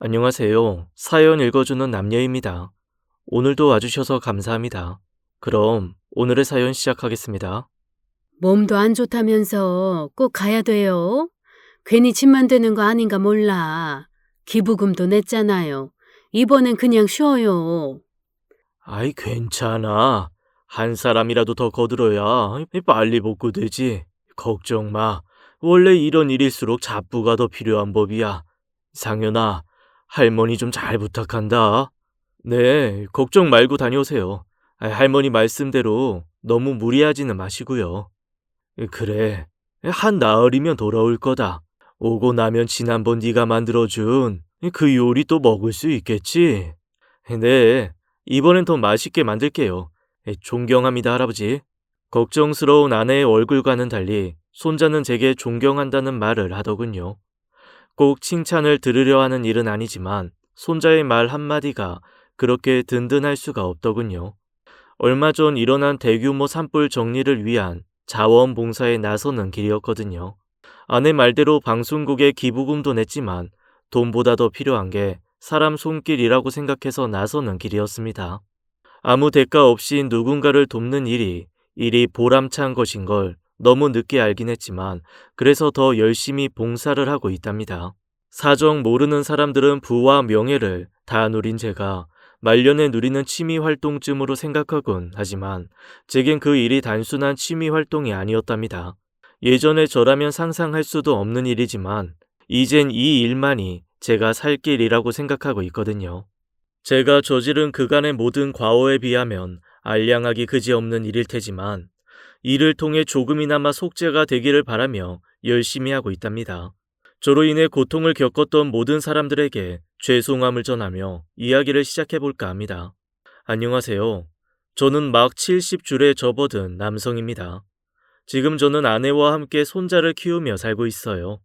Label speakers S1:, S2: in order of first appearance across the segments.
S1: 안녕하세요. 사연 읽어주는 남녀입니다. 오늘도 와주셔서 감사합니다. 그럼 오늘의 사연 시작하겠습니다.
S2: 몸도 안 좋다면서 꼭 가야 돼요? 괜히 짐만 되는 거 아닌가 몰라. 기부금도 냈잖아요. 이번엔 그냥 쉬어요.
S1: 아이, 괜찮아. 한 사람이라도 더 거들어야 빨리 복구되지. 걱정 마. 원래 이런 일일수록 잡부가 더 필요한 법이야. 상현아, 할머니 좀 잘 부탁한다. 네, 걱정 말고 다녀오세요. 할머니 말씀대로 너무 무리하지는 마시고요. 그래, 한 나흘이면 돌아올 거다. 오고 나면 지난번 네가 만들어준 그 요리 또 먹을 수 있겠지? 네, 이번엔 더 맛있게 만들게요. 존경합니다, 할아버지. 걱정스러운 아내의 얼굴과는 달리 손자는 제게 존경한다는 말을 하더군요. 꼭 칭찬을 들으려 하는 일은 아니지만 손자의 말 한마디가 그렇게 든든할 수가 없더군요. 얼마 전 일어난 대규모 산불 정리를 위한 자원봉사에 나서는 길이었거든요. 아내 말대로 방송국에 기부금도 냈지만 돈보다 더 필요한 게 사람 손길이라고 생각해서 나서는 길이었습니다. 아무 대가 없이 누군가를 돕는 일이 보람찬 것인 걸 너무 늦게 알긴 했지만 그래서 더 열심히 봉사를 하고 있답니다. 사정 모르는 사람들은 부와 명예를 다 누린 제가 말년에 누리는 취미 활동쯤으로 생각하곤 하지만 제겐 그 일이 단순한 취미 활동이 아니었답니다. 예전에 저라면 상상할 수도 없는 일이지만 이젠 이 일만이 제가 살 길이라고 생각하고 있거든요. 제가 저지른 그간의 모든 과오에 비하면 알량하기 그지없는 일일 테지만 이를 통해 조금이나마 속죄가 되기를 바라며 열심히 하고 있답니다. 저로 인해 고통을 겪었던 모든 사람들에게 죄송함을 전하며 이야기를 시작해볼까 합니다. 안녕하세요. 저는 막 70줄에 접어든 남성입니다. 지금 저는 아내와 함께 손자를 키우며 살고 있어요.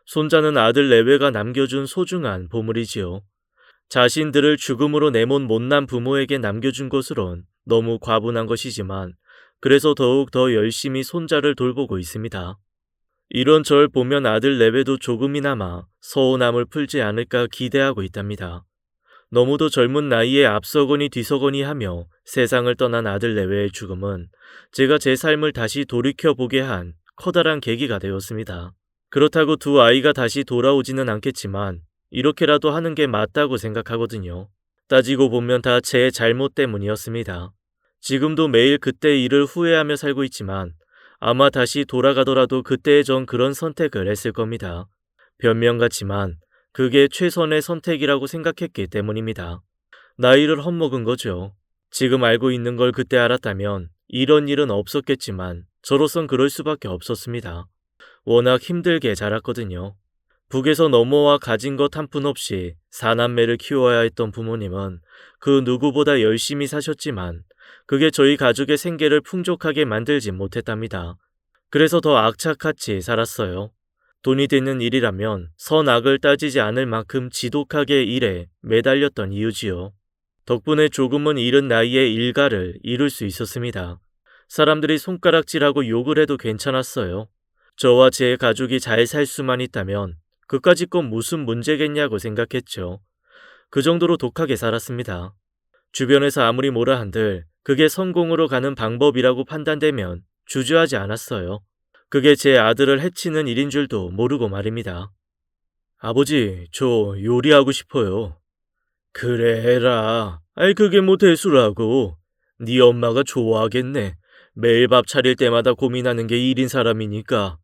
S1: 손자는 아들 내외가 남겨준 소중한 보물이지요. 자신들을 죽음으로 내몬 못난 부모에게 남겨준 것으론 너무 과분한 것이지만 그래서 더욱 더 열심히 손자를 돌보고 있습니다. 이런 절 보면 아들 내외도 조금이나마 서운함을 풀지 않을까 기대하고 있답니다. 너무도 젊은 나이에 앞서거니 뒤서거니 하며 세상을 떠난 아들 내외의 죽음은 제가 제 삶을 다시 돌이켜보게 한 커다란 계기가 되었습니다. 그렇다고 두 아이가 다시 돌아오지는 않겠지만 이렇게라도 하는 게 맞다고 생각하거든요. 따지고 보면 다 제 잘못 때문이었습니다. 지금도 매일 그때 일을 후회하며 살고 있지만 아마 다시 돌아가더라도 그때의 전 그런 선택을 했을 겁니다. 변명 같지만 그게 최선의 선택이라고 생각했기 때문입니다. 나이를 헛먹은 거죠. 지금 알고 있는 걸 그때 알았다면 이런 일은 없었겠지만 저로선 그럴 수밖에 없었습니다. 워낙 힘들게 자랐거든요. 북에서 넘어와 가진 것 한 푼 없이 사남매를 키워야 했던 부모님은 그 누구보다 열심히 사셨지만 그게 저희 가족의 생계를 풍족하게 만들지 못했답니다. 그래서 더 악착같이 살았어요. 돈이 되는 일이라면 선악을 따지지 않을 만큼 지독하게 일에 매달렸던 이유지요. 덕분에 조금은 이른 나이에 일가를 이룰 수 있었습니다. 사람들이 손가락질하고 욕을 해도 괜찮았어요. 저와 제 가족이 잘 살 수만 있다면 그까짓 건 무슨 문제겠냐고 생각했죠. 그 정도로 독하게 살았습니다. 주변에서 아무리 뭐라 한들 그게 성공으로 가는 방법이라고 판단되면 주저하지 않았어요. 그게 제 아들을 해치는 일인 줄도 모르고 말입니다. 아버지, 저 요리하고 싶어요. 그래 해라. 아이, 그게 뭐 대수라고. 네 엄마가 좋아하겠네. 매일 밥 차릴 때마다 고민하는 게 일인 사람이니까.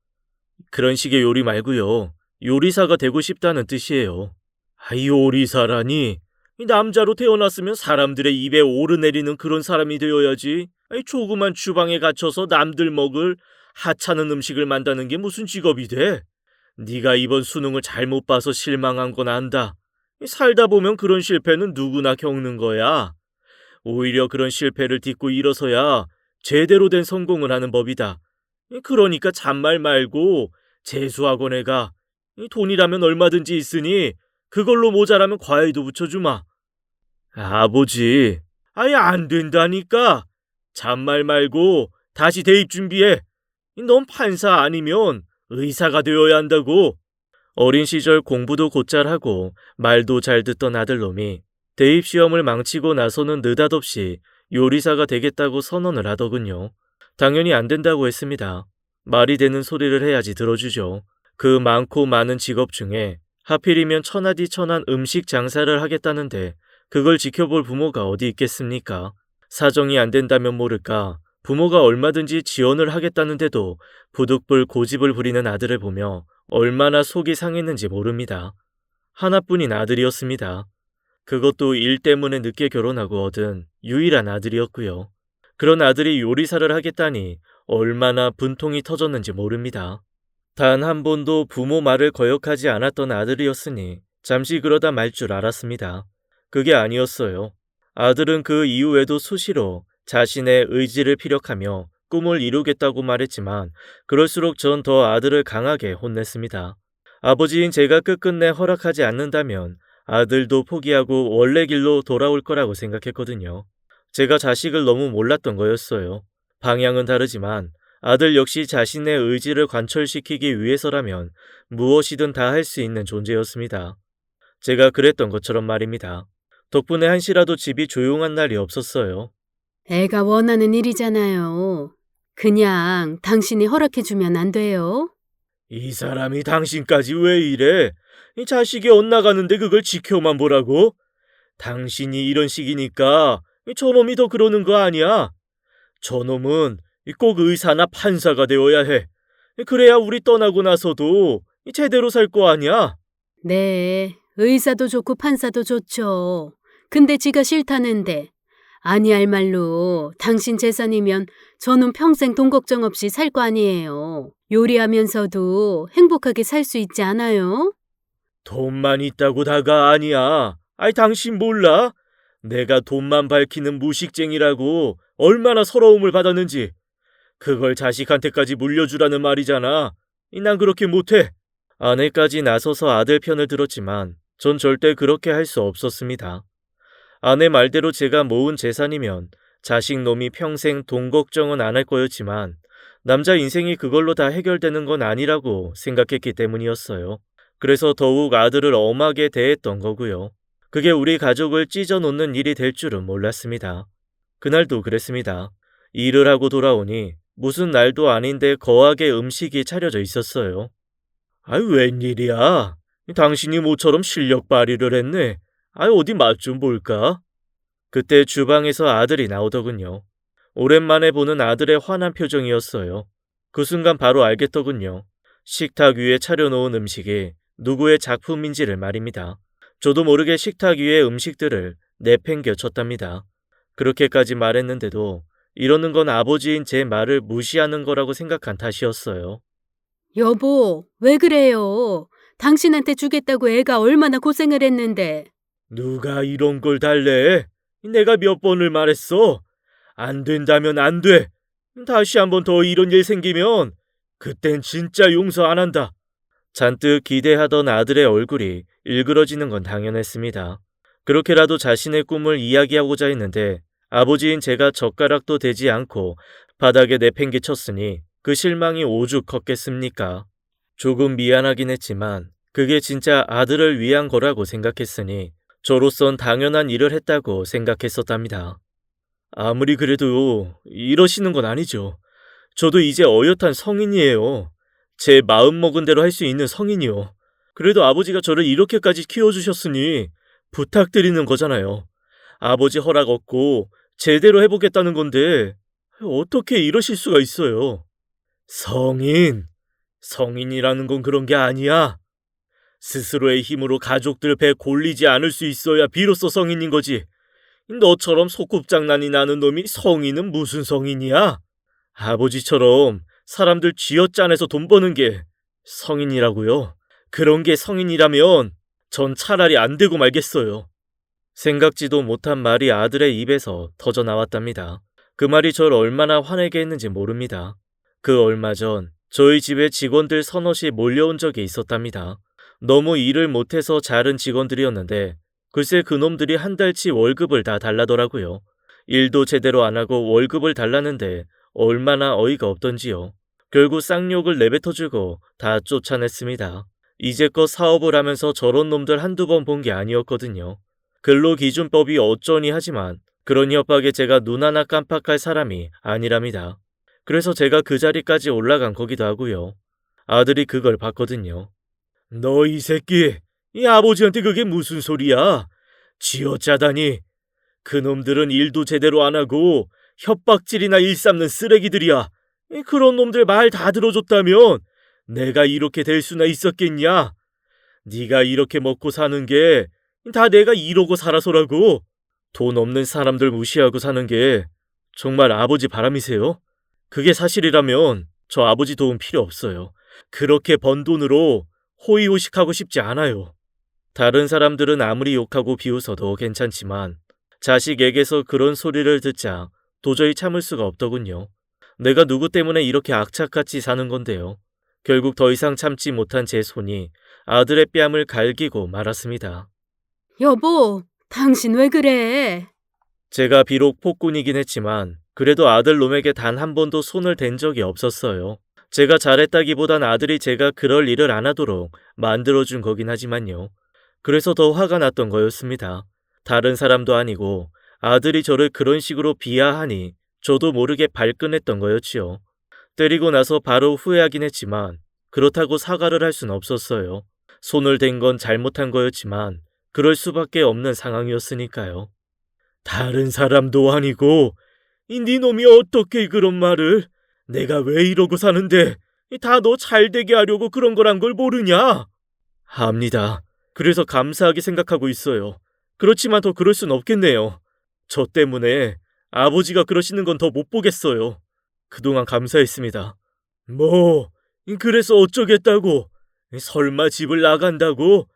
S1: 그런 식의 요리 말고요. 요리사가 되고 싶다는 뜻이에요. 아, 요리사라니? 남자로 태어났으면 사람들의 입에 오르내리는 그런 사람이 되어야지. 조그만 주방에 갇혀서 남들 먹을 하찮은 음식을 만드는 게 무슨 직업이 돼? 네가 이번 수능을 잘못 봐서 실망한 건 안다. 살다 보면 그런 실패는 누구나 겪는 거야. 오히려 그런 실패를 딛고 일어서야 제대로 된 성공을 하는 법이다. 그러니까 잔말 말고 재수학원에 가. 돈이라면 얼마든지 있으니 그걸로 모자라면 과외도 붙여주마. 아버지. 아예 안 된다니까. 잔말 말고 다시 대입 준비해. 넌 판사 아니면 의사가 되어야 한다고. 어린 시절 공부도 곧잘 하고 말도 잘 듣던 아들놈이 대입시험을 망치고 나서는 느닷없이 요리사가 되겠다고 선언을 하더군요. 당연히 안 된다고 했습니다. 말이 되는 소리를 해야지 들어주죠. 그 많고 많은 직업 중에 하필이면 천하디천한 음식 장사를 하겠다는데 그걸 지켜볼 부모가 어디 있겠습니까? 사정이 안 된다면 모를까 부모가 얼마든지 지원을 하겠다는데도 부득불 고집을 부리는 아들을 보며 얼마나 속이 상했는지 모릅니다. 하나뿐인 아들이었습니다. 그것도 일 때문에 늦게 결혼하고 얻은 유일한 아들이었고요. 그런 아들이 요리사를 하겠다니 얼마나 분통이 터졌는지 모릅니다. 단 한 번도 부모 말을 거역하지 않았던 아들이었으니 잠시 그러다 말 줄 알았습니다. 그게 아니었어요. 아들은 그 이후에도 수시로 자신의 의지를 피력하며 꿈을 이루겠다고 말했지만 그럴수록 전 더 아들을 강하게 혼냈습니다. 아버지인 제가 끝끝내 허락하지 않는다면 아들도 포기하고 원래 길로 돌아올 거라고 생각했거든요. 제가 자식을 너무 몰랐던 거였어요. 방향은 다르지만 아들 역시 자신의 의지를 관철시키기 위해서라면 무엇이든 다 할 수 있는 존재였습니다. 제가 그랬던 것처럼 말입니다. 덕분에 한시라도 집이 조용한 날이 없었어요.
S2: 애가 원하는 일이잖아요. 그냥 당신이 허락해주면 안 돼요?
S1: 이 사람이 당신까지 왜 이래? 이 자식이 엇나가는데 그걸 지켜만 보라고? 당신이 이런 식이니까 저놈이 더 그러는 거 아니야? 저놈은 꼭 의사나 판사가 되어야 해. 그래야 우리 떠나고 나서도 제대로 살 거 아니야?
S2: 네, 의사도 좋고 판사도 좋죠. 근데 지가 싫다는데. 아니할 말로 당신 재산이면 저는 평생 돈 걱정 없이 살 거 아니에요. 요리하면서도 행복하게 살 수 있지 않아요?
S1: 돈만 있다고 다가 아니야. 아이 당신 몰라? 내가 돈만 밝히는 무식쟁이라고 얼마나 서러움을 받았는지. 그걸 자식한테까지 물려주라는 말이잖아. 난 그렇게 못해. 아내까지 나서서 아들 편을 들었지만 전 절대 그렇게 할 수 없었습니다. 아내 말대로 제가 모은 재산이면 자식 놈이 평생 돈 걱정은 안 할 거였지만 남자 인생이 그걸로 다 해결되는 건 아니라고 생각했기 때문이었어요. 그래서 더욱 아들을 엄하게 대했던 거고요. 그게 우리 가족을 찢어놓는 일이 될 줄은 몰랐습니다. 그날도 그랬습니다. 일을 하고 돌아오니 무슨 날도 아닌데 거하게 음식이 차려져 있었어요. 아이 웬일이야? 당신이 모처럼 실력 발휘를 했네. 아이 어디 맛 좀 볼까? 그때 주방에서 아들이 나오더군요. 오랜만에 보는 아들의 환한 표정이었어요. 그 순간 바로 알겠더군요. 식탁 위에 차려놓은 음식이 누구의 작품인지를 말입니다. 저도 모르게 식탁 위의 음식들을 내팽겨 쳤답니다. 그렇게까지 말했는데도 이러는 건 아버지인 제 말을 무시하는 거라고 생각한 탓이었어요.
S2: 여보, 왜 그래요? 당신한테 주겠다고 애가 얼마나 고생을 했는데.
S1: 누가 이런 걸 달래? 내가 몇 번을 말했어. 안 된다면 안 돼. 다시 한번 더 이런 일 생기면 그땐 진짜 용서 안 한다. 잔뜩 기대하던 아들의 얼굴이 일그러지는 건 당연했습니다. 그렇게라도 자신의 꿈을 이야기하고자 했는데 아버지인 제가 젓가락도 대지 않고 바닥에 내팽개쳤으니 그 실망이 오죽 컸겠습니까? 조금 미안하긴 했지만 그게 진짜 아들을 위한 거라고 생각했으니 저로선 당연한 일을 했다고 생각했었답니다. 아무리 그래도 이러시는 건 아니죠. 저도 이제 어엿한 성인이에요. 제 마음먹은 대로 할 수 있는 성인이요. 그래도 아버지가 저를 이렇게까지 키워주셨으니 부탁드리는 거잖아요. 아버지 허락 얻고 제대로 해보겠다는 건데 어떻게 이러실 수가 있어요. 성인이라는 건 그런 게 아니야. 스스로의 힘으로 가족들 배 골리지 않을 수 있어야 비로소 성인인 거지. 너처럼 소꿉장난이 나는 놈이 성인은 무슨 성인이야? 아버지처럼 사람들 쥐어짜내서 돈 버는 게 성인이라고요? 그런 게 성인이라면 전 차라리 안 되고 말겠어요. 생각지도 못한 말이 아들의 입에서 터져 나왔답니다. 그 말이 절 얼마나 화내게 했는지 모릅니다. 그 얼마 전 저희 집에 직원들 서너시 몰려온 적이 있었답니다. 너무 일을 못해서 자른 직원들이었는데 글쎄 그놈들이 한 달치 월급을 다 달라더라고요. 일도 제대로 안 하고 월급을 달라는데 얼마나 어이가 없던지요. 결국 쌍욕을 내뱉어주고 다 쫓아냈습니다. 이제껏 사업을 하면서 저런 놈들 한두 번 본 게 아니었거든요. 근로기준법이 어쩌니 하지만 그런 협박에 제가 눈 하나 깜빡할 사람이 아니랍니다. 그래서 제가 그 자리까지 올라간 거기도 하고요. 아들이 그걸 봤거든요. 너 이 새끼, 이 아버지한테 그게 무슨 소리야? 쥐어짜다니. 그놈들은 일도 제대로 안 하고 협박질이나 일삼는 쓰레기들이야. 그런 놈들 말 다 들어줬다면 내가 이렇게 될 수나 있었겠냐? 네가 이렇게 먹고 사는 게 다 내가 이러고 살아서라고. 돈 없는 사람들 무시하고 사는 게 정말 아버지 바람이세요? 그게 사실이라면 저 아버지 도움 필요 없어요. 그렇게 번 돈으로 호의호식하고 싶지 않아요. 다른 사람들은 아무리 욕하고 비웃어도 괜찮지만 자식에게서 그런 소리를 듣자 도저히 참을 수가 없더군요. 내가 누구 때문에 이렇게 악착같이 사는 건데요. 결국 더 이상 참지 못한 제 손이 아들의 뺨을 갈기고 말았습니다.
S2: 여보, 당신 왜 그래?
S1: 제가 비록 폭군이긴 했지만 그래도 아들 놈에게 단 한 번도 손을 댄 적이 없었어요. 제가 잘했다기보단 아들이 제가 그럴 일을 안 하도록 만들어준 거긴 하지만요. 그래서 더 화가 났던 거였습니다. 다른 사람도 아니고 아들이 저를 그런 식으로 비하하니 저도 모르게 발끈했던 거였지요. 때리고 나서 바로 후회하긴 했지만 그렇다고 사과를 할 수는 없었어요. 손을 댄 건 잘못한 거였지만 그럴 수밖에 없는 상황이었으니까요. 다른 사람도 아니고 네 놈이 어떻게 그런 말을? 내가 왜 이러고 사는데 다 너 잘되게 하려고 그런 거란 걸 모르냐? 압니다. 그래서 감사하게 생각하고 있어요. 그렇지만 더 그럴 순 없겠네요. 저 때문에 아버지가 그러시는 건 더 못 보겠어요. 그동안 감사했습니다. 뭐, 그래서 어쩌겠다고? 설마 집을 나간다고?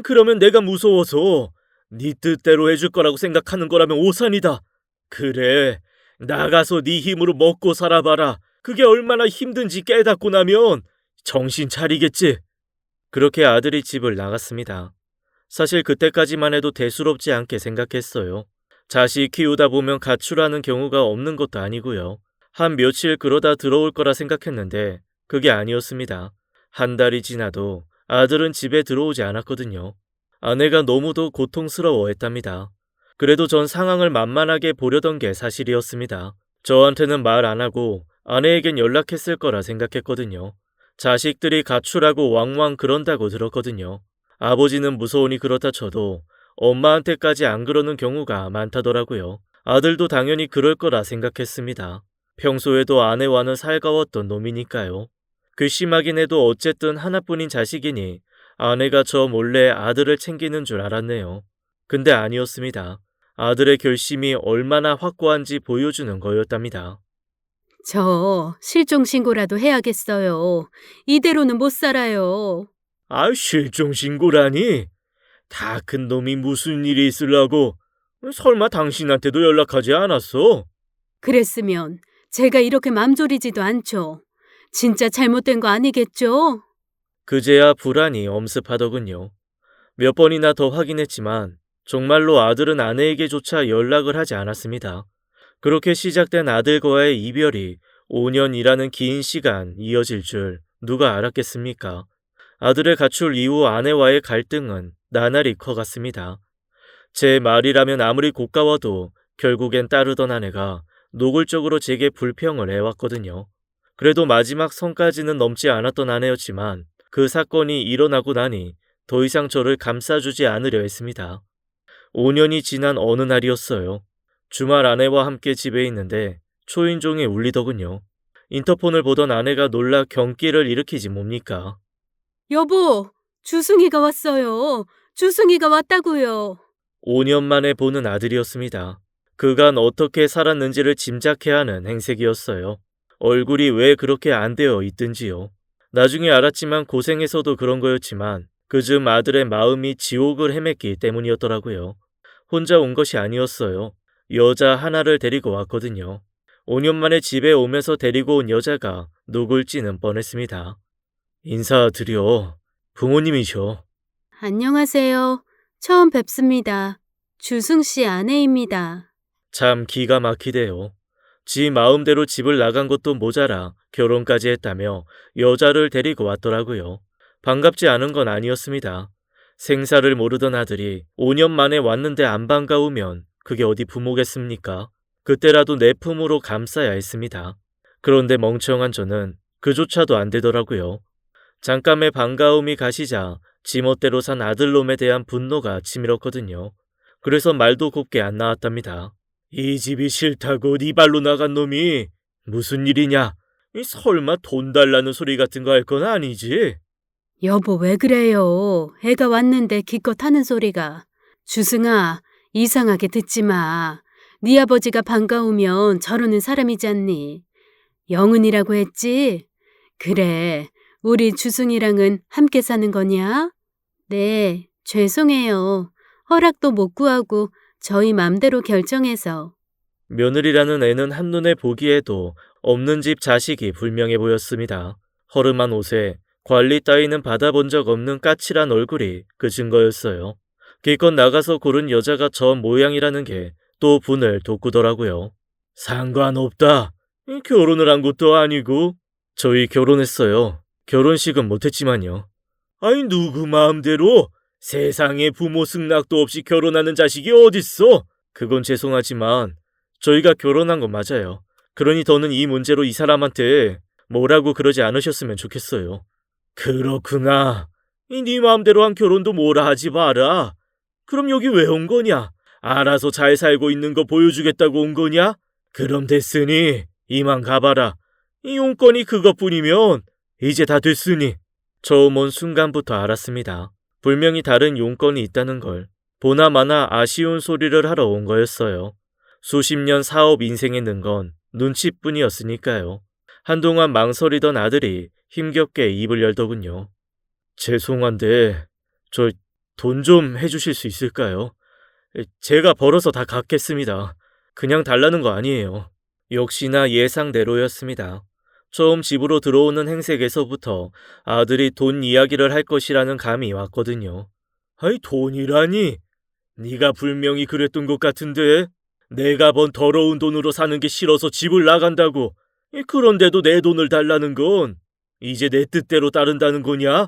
S1: 그러면 내가 무서워서 네 뜻대로 해줄 거라고 생각하는 거라면 오산이다. 그래, 나가서 네 힘으로 먹고 살아봐라. 그게 얼마나 힘든지 깨닫고 나면 정신 차리겠지. 그렇게 아들이 집을 나갔습니다. 사실 그때까지만 해도 대수롭지 않게 생각했어요. 자식 키우다 보면 가출하는 경우가 없는 것도 아니고요. 한 며칠 그러다 들어올 거라 생각했는데 그게 아니었습니다. 한 달이 지나도 아들은 집에 들어오지 않았거든요. 아내가 너무도 고통스러워했답니다. 그래도 전 상황을 만만하게 보려던 게 사실이었습니다. 저한테는 말 안 하고 아내에겐 연락했을 거라 생각했거든요. 자식들이 가출하고 왕왕 그런다고 들었거든요. 아버지는 무서우니 그렇다 쳐도 엄마한테까지 안 그러는 경우가 많다더라고요. 아들도 당연히 그럴 거라 생각했습니다. 평소에도 아내와는 살가웠던 놈이니까요. 괘씸하긴 해도 어쨌든 하나뿐인 자식이니 아내가 저 몰래 아들을 챙기는 줄 알았네요. 근데 아니었습니다. 아들의 결심이 얼마나 확고한지 보여주는 거였답니다.
S2: 저 실종신고라도 해야겠어요. 이대로는 못 살아요.
S1: 실종신고라니? 다 큰 놈이 무슨 일이 있으려고? 설마 당신한테도 연락하지 않았어?
S2: 그랬으면 제가 이렇게 맘졸이지도 않죠. 진짜 잘못된 거 아니겠죠?
S1: 그제야 불안이 엄습하더군요. 몇 번이나 더 확인했지만 정말로 아들은 아내에게조차 연락을 하지 않았습니다. 그렇게 시작된 아들과의 이별이 5년이라는 긴 시간 이어질 줄 누가 알았겠습니까? 아들의 가출 이후 아내와의 갈등은 나날이 커갔습니다. 제 말이라면 아무리 고까워도 결국엔 따르던 아내가 노골적으로 제게 불평을 해왔거든요. 그래도 마지막 선까지는 넘지 않았던 아내였지만 그 사건이 일어나고 나니 더 이상 저를 감싸주지 않으려 했습니다. 5년이 지난 어느 날이었어요. 주말 아내와 함께 집에 있는데 초인종이 울리더군요. 인터폰을 보던 아내가 놀라 경기를 일으키지 뭡니까?
S2: 여보, 주승이가 왔어요. 주승이가 왔다고요.
S1: 5년 만에 보는 아들이었습니다. 그간 어떻게 살았는지를 짐작해야 하는 행색이었어요. 얼굴이 왜 그렇게 안 되어 있든지요. 나중에 알았지만 고생해서도 그런 거였지만 그즘 아들의 마음이 지옥을 헤맸기 때문이었더라고요. 혼자 온 것이 아니었어요. 여자 하나를 데리고 왔거든요. 5년 만에 집에 오면서 데리고 온 여자가 누굴지는 뻔했습니다. 인사드려. 부모님이셔.
S2: 안녕하세요. 처음 뵙습니다. 주승 씨 아내입니다.
S1: 참 기가 막히대요. 지 마음대로 집을 나간 것도 모자라 결혼까지 했다며 여자를 데리고 왔더라고요. 반갑지 않은 건 아니었습니다. 생사를 모르던 아들이 5년 만에 왔는데 안 반가우면 그게 어디 부모겠습니까? 그때라도 내 품으로 감싸야 했습니다. 그런데 멍청한 저는 그조차도 안 되더라고요. 잠깐의 반가움이 가시자 지멋대로 산 아들놈에 대한 분노가 치밀었거든요. 그래서 말도 곱게 안 나왔답니다. 이 집이 싫다고 네 발로 나간 놈이 무슨 일이냐? 설마 돈 달라는 소리 같은 거 할 건 아니지?
S2: 여보, 왜 그래요? 애가 왔는데 기껏 하는 소리가. 주승아, 이상하게 듣지 마. 네 아버지가 반가우면 저러는 사람이지 않니? 영은이라고 했지? 그래, 우리 주승이랑은 함께 사는 거냐? 네, 죄송해요. 허락도 못 구하고 저희 맘대로 결정해서.
S1: 며느리라는 애는 한눈에 보기에도 없는 집 자식이 분명해 보였습니다. 허름한 옷에 관리 따위는 받아본 적 없는 까칠한 얼굴이 그 증거였어요. 기껏 나가서 고른 여자가 저 모양이라는 게 또 분을 돋구더라고요. 상관없다. 결혼을 한 것도 아니고. 저희 결혼했어요. 결혼식은 못했지만요. 아니 누구 마음대로 세상에 부모 승낙도 없이 결혼하는 자식이 어딨어? 그건 죄송하지만 저희가 결혼한 건 맞아요. 그러니 더는 이 문제로 이 사람한테 뭐라고 그러지 않으셨으면 좋겠어요. 그렇구나. 네 마음대로 한 결혼도 뭐라 하지 마라. 그럼 여기 왜 온 거냐? 알아서 잘 살고 있는 거 보여주겠다고 온 거냐? 그럼 됐으니 이만 가봐라. 이 용건이 그것뿐이면 이제 다 됐으니. 처음 온 순간부터 알았습니다. 분명히 다른 용건이 있다는 걸. 보나마나 아쉬운 소리를 하러 온 거였어요. 수십 년 사업 인생에 는 건 눈치뿐이었으니까요. 한동안 망설이던 아들이 힘겹게 입을 열더군요. 죄송한데 저 돈 좀 해주실 수 있을까요? 제가 벌어서 다 갚겠습니다. 그냥 달라는 거 아니에요. 역시나 예상대로였습니다. 처음 집으로 들어오는 행색에서부터 아들이 돈 이야기를 할 것이라는 감이 왔거든요. 아이 돈이라니? 네가 분명히 그랬던 것 같은데? 내가 번 더러운 돈으로 사는 게 싫어서 집을 나간다고. 그런데도 내 돈을 달라는 건 이제 내 뜻대로 따른다는 거냐?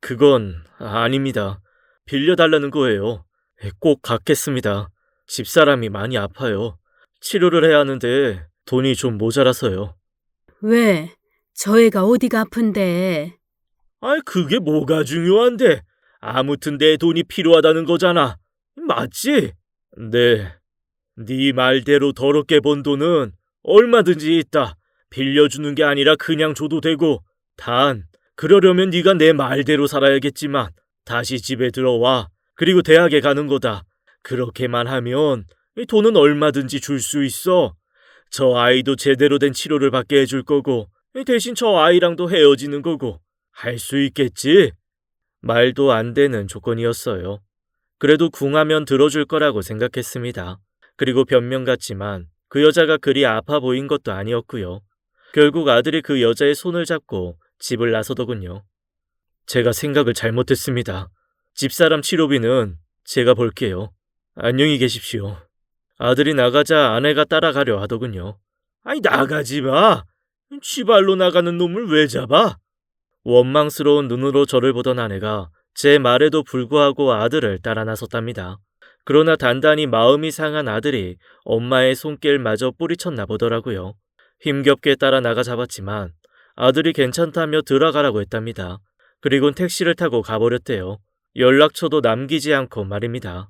S1: 그건 아닙니다. 빌려달라는 거예요. 꼭 갚겠습니다. 집사람이 많이 아파요. 치료를 해야 하는데 돈이 좀 모자라서요.
S2: 왜? 저 애가 어디가 아픈데?
S1: 아이 그게 뭐가 중요한데? 아무튼 내 돈이 필요하다는 거잖아. 맞지? 네. 네 말대로 더럽게 번 돈은 얼마든지 있다. 빌려주는 게 아니라 그냥 줘도 되고. 단 그러려면 네가 내 말대로 살아야겠지만 다시 집에 들어와. 그리고 대학에 가는 거다. 그렇게만 하면 이 돈은 얼마든지 줄 수 있어. 저 아이도 제대로 된 치료를 받게 해줄 거고 대신 저 아이랑도 헤어지는 거고 할 수 있겠지? 말도 안 되는 조건이었어요. 그래도 궁하면 들어줄 거라고 생각했습니다. 그리고 변명 같지만 그 여자가 그리 아파 보인 것도 아니었고요. 결국 아들이 그 여자의 손을 잡고 집을 나서더군요. 제가 생각을 잘못했습니다. 집사람 치료비는 제가 벌게요. 안녕히 계십시오. 아들이 나가자 아내가 따라가려 하더군요. 아니 나가지 마. 쥐발로 나가는 놈을 왜 잡아? 원망스러운 눈으로 저를 보던 아내가 제 말에도 불구하고 아들을 따라 나섰답니다. 그러나 단단히 마음이 상한 아들이 엄마의 손길마저 뿌리쳤나 보더라고요. 힘겹게 따라 나가 잡았지만 아들이 괜찮다며 들어가라고 했답니다. 그리곤 택시를 타고 가버렸대요. 연락처도 남기지 않고 말입니다.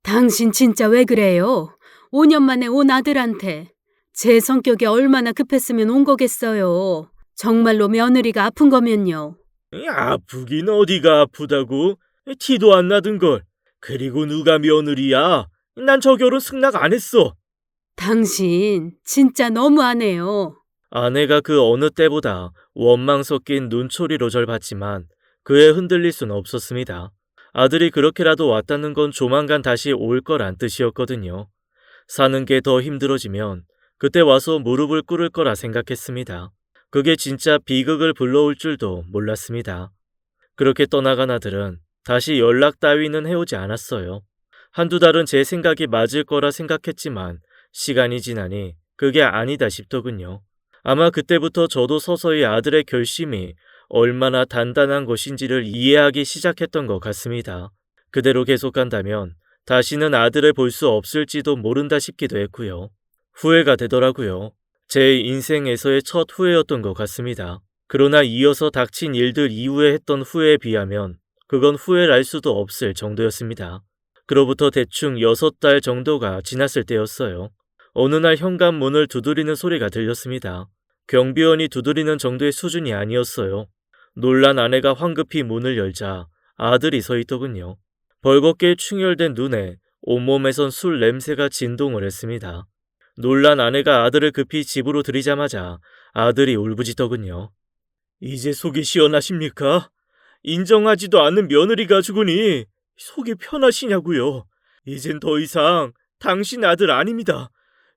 S2: 당신 진짜 왜 그래요? 5년 만에 온 아들한테. 제 성격이 얼마나 급했으면 온 거겠어요. 정말로 며느리가 아픈 거면요.
S1: 아프긴 어디가 아프다고? 티도 안 나던 걸. 그리고 누가 며느리야? 난 저 결혼 승낙 안 했어.
S2: 당신 진짜 너무하네요.
S1: 아내가 그 어느 때보다 원망 섞인 눈초리로 절 봤지만 그에 흔들릴 수는 없었습니다. 아들이 그렇게라도 왔다는 건 조만간 다시 올 거란 뜻이었거든요. 사는 게 더 힘들어지면 그때 와서 무릎을 꿇을 거라 생각했습니다. 그게 진짜 비극을 불러올 줄도 몰랐습니다. 그렇게 떠나간 아들은 다시 연락 따위는 해오지 않았어요. 한두 달은 제 생각이 맞을 거라 생각했지만 시간이 지나니 그게 아니다 싶더군요. 아마 그때부터 저도 서서히 아들의 결심이 얼마나 단단한 것인지를 이해하기 시작했던 것 같습니다. 그대로 계속 간다면 다시는 아들을 볼 수 없을지도 모른다 싶기도 했고요. 후회가 되더라고요. 제 인생에서의 첫 후회였던 것 같습니다. 그러나 이어서 닥친 일들 이후에 했던 후회에 비하면 그건 후회랄 수도 없을 정도였습니다. 그로부터 대충 6달 정도가 지났을 때였어요. 어느 날 현관문을 두드리는 소리가 들렸습니다. 경비원이 두드리는 정도의 수준이 아니었어요. 놀란 아내가 황급히 문을 열자 아들이 서 있더군요. 벌겋게 충혈된 눈에 온몸에선 술 냄새가 진동을 했습니다. 놀란 아내가 아들을 급히 집으로 들이자마자 아들이 울부짖더군요. 이제 속이 시원하십니까? 인정하지도 않는 며느리가 죽으니 속이 편하시냐고요. 이젠 더 이상 당신 아들 아닙니다.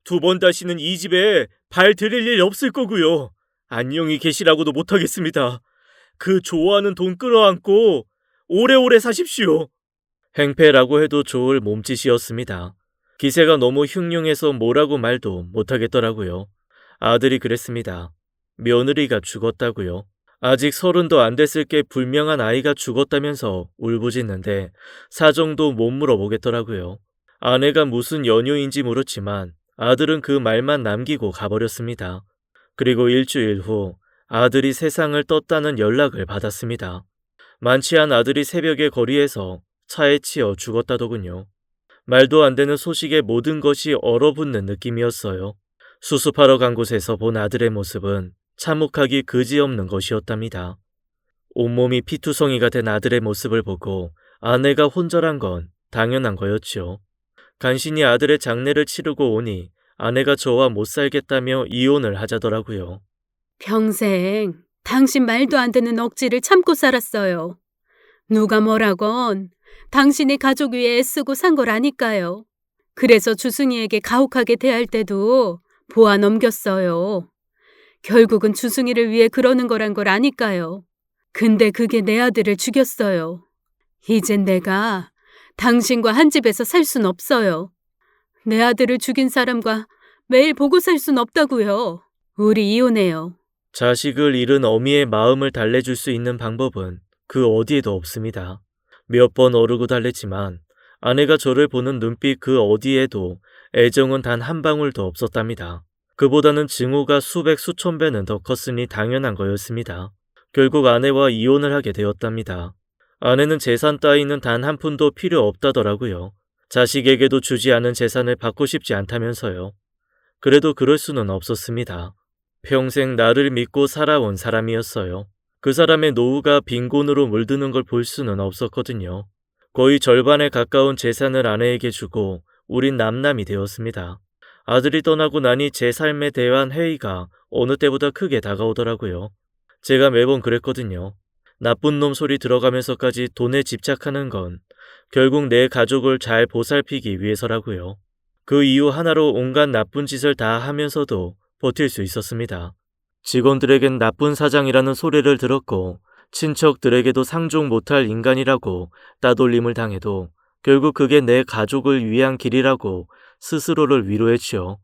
S1: 2번 다시는 이 집에 발 들일 일 없을 거고요. 안녕히 계시라고도 못하겠습니다. 그 좋아하는 돈 끌어안고 오래오래 사십시오. 행패라고 해도 좋을 몸짓이었습니다. 기세가 너무 흉흉해서 뭐라고 말도 못하겠더라고요. 아들이 그랬습니다. 며느리가 죽었다고요. 아직 30도 안 됐을 게 불명한 아이가 죽었다면서 울부짖는데 사정도 못 물어보겠더라고요. 아내가 무슨 연유인지 물었지만 아들은 그 말만 남기고 가버렸습니다. 그리고 일주일 후 아들이 세상을 떴다는 연락을 받았습니다. 만취한 아들이 새벽에 거리에서 차에 치여 죽었다더군요. 말도 안 되는 소식에 모든 것이 얼어붙는 느낌이었어요. 수습하러 간 곳에서 본 아들의 모습은 참혹하기 그지없는 것이었답니다. 온몸이 피투성이가 된 아들의 모습을 보고 아내가 혼절한 건 당연한 거였죠. 간신히 아들의 장례를 치르고 오니 아내가 저와 못 살겠다며 이혼을 하자더라고요.
S2: 평생 당신 말도 안 되는 억지를 참고 살았어요. 누가 뭐라건 당신이 가족 위해 애쓰고 산 거라니까요. 그래서 주승이에게 가혹하게 대할 때도 보아 넘겼어요. 결국은 주승이를 위해 그러는 거란 걸 아니까요. 근데 그게 내 아들을 죽였어요. 이젠 내가 당신과 한 집에서 살 순 없어요. 내 아들을 죽인 사람과 매일 보고 살 순 없다고요. 우리 이혼해요.
S1: 자식을 잃은 어미의 마음을 달래줄 수 있는 방법은 그 어디에도 없습니다. 몇 번 어르고 달랬지만 아내가 저를 보는 눈빛 그 어디에도 애정은 단 한 방울도 없었답니다. 그보다는 증오가 수백 수천 배는 더 컸으니 당연한 거였습니다. 결국 아내와 이혼을 하게 되었답니다. 아내는 재산 따위는 단 한 푼도 필요 없다더라고요. 자식에게도 주지 않은 재산을 받고 싶지 않다면서요. 그래도 그럴 수는 없었습니다. 평생 나를 믿고 살아온 사람이었어요. 그 사람의 노후가 빈곤으로 물드는 걸 볼 수는 없었거든요. 거의 절반에 가까운 재산을 아내에게 주고 우린 남남이 되었습니다. 아들이 떠나고 나니 제 삶에 대한 회의가 어느 때보다 크게 다가오더라고요. 제가 매번 그랬거든요. 나쁜 놈 소리 들어가면서까지 돈에 집착하는 건 결국 내 가족을 잘 보살피기 위해서라고요. 그 이유 하나로 온갖 나쁜 짓을 다 하면서도 버틸 수 있었습니다. 직원들에겐 나쁜 사장이라는 소리를 들었고 친척들에게도 상종 못할 인간이라고 따돌림을 당해도 결국 그게 내 가족을 위한 길이라고 스스로를 위로했지요.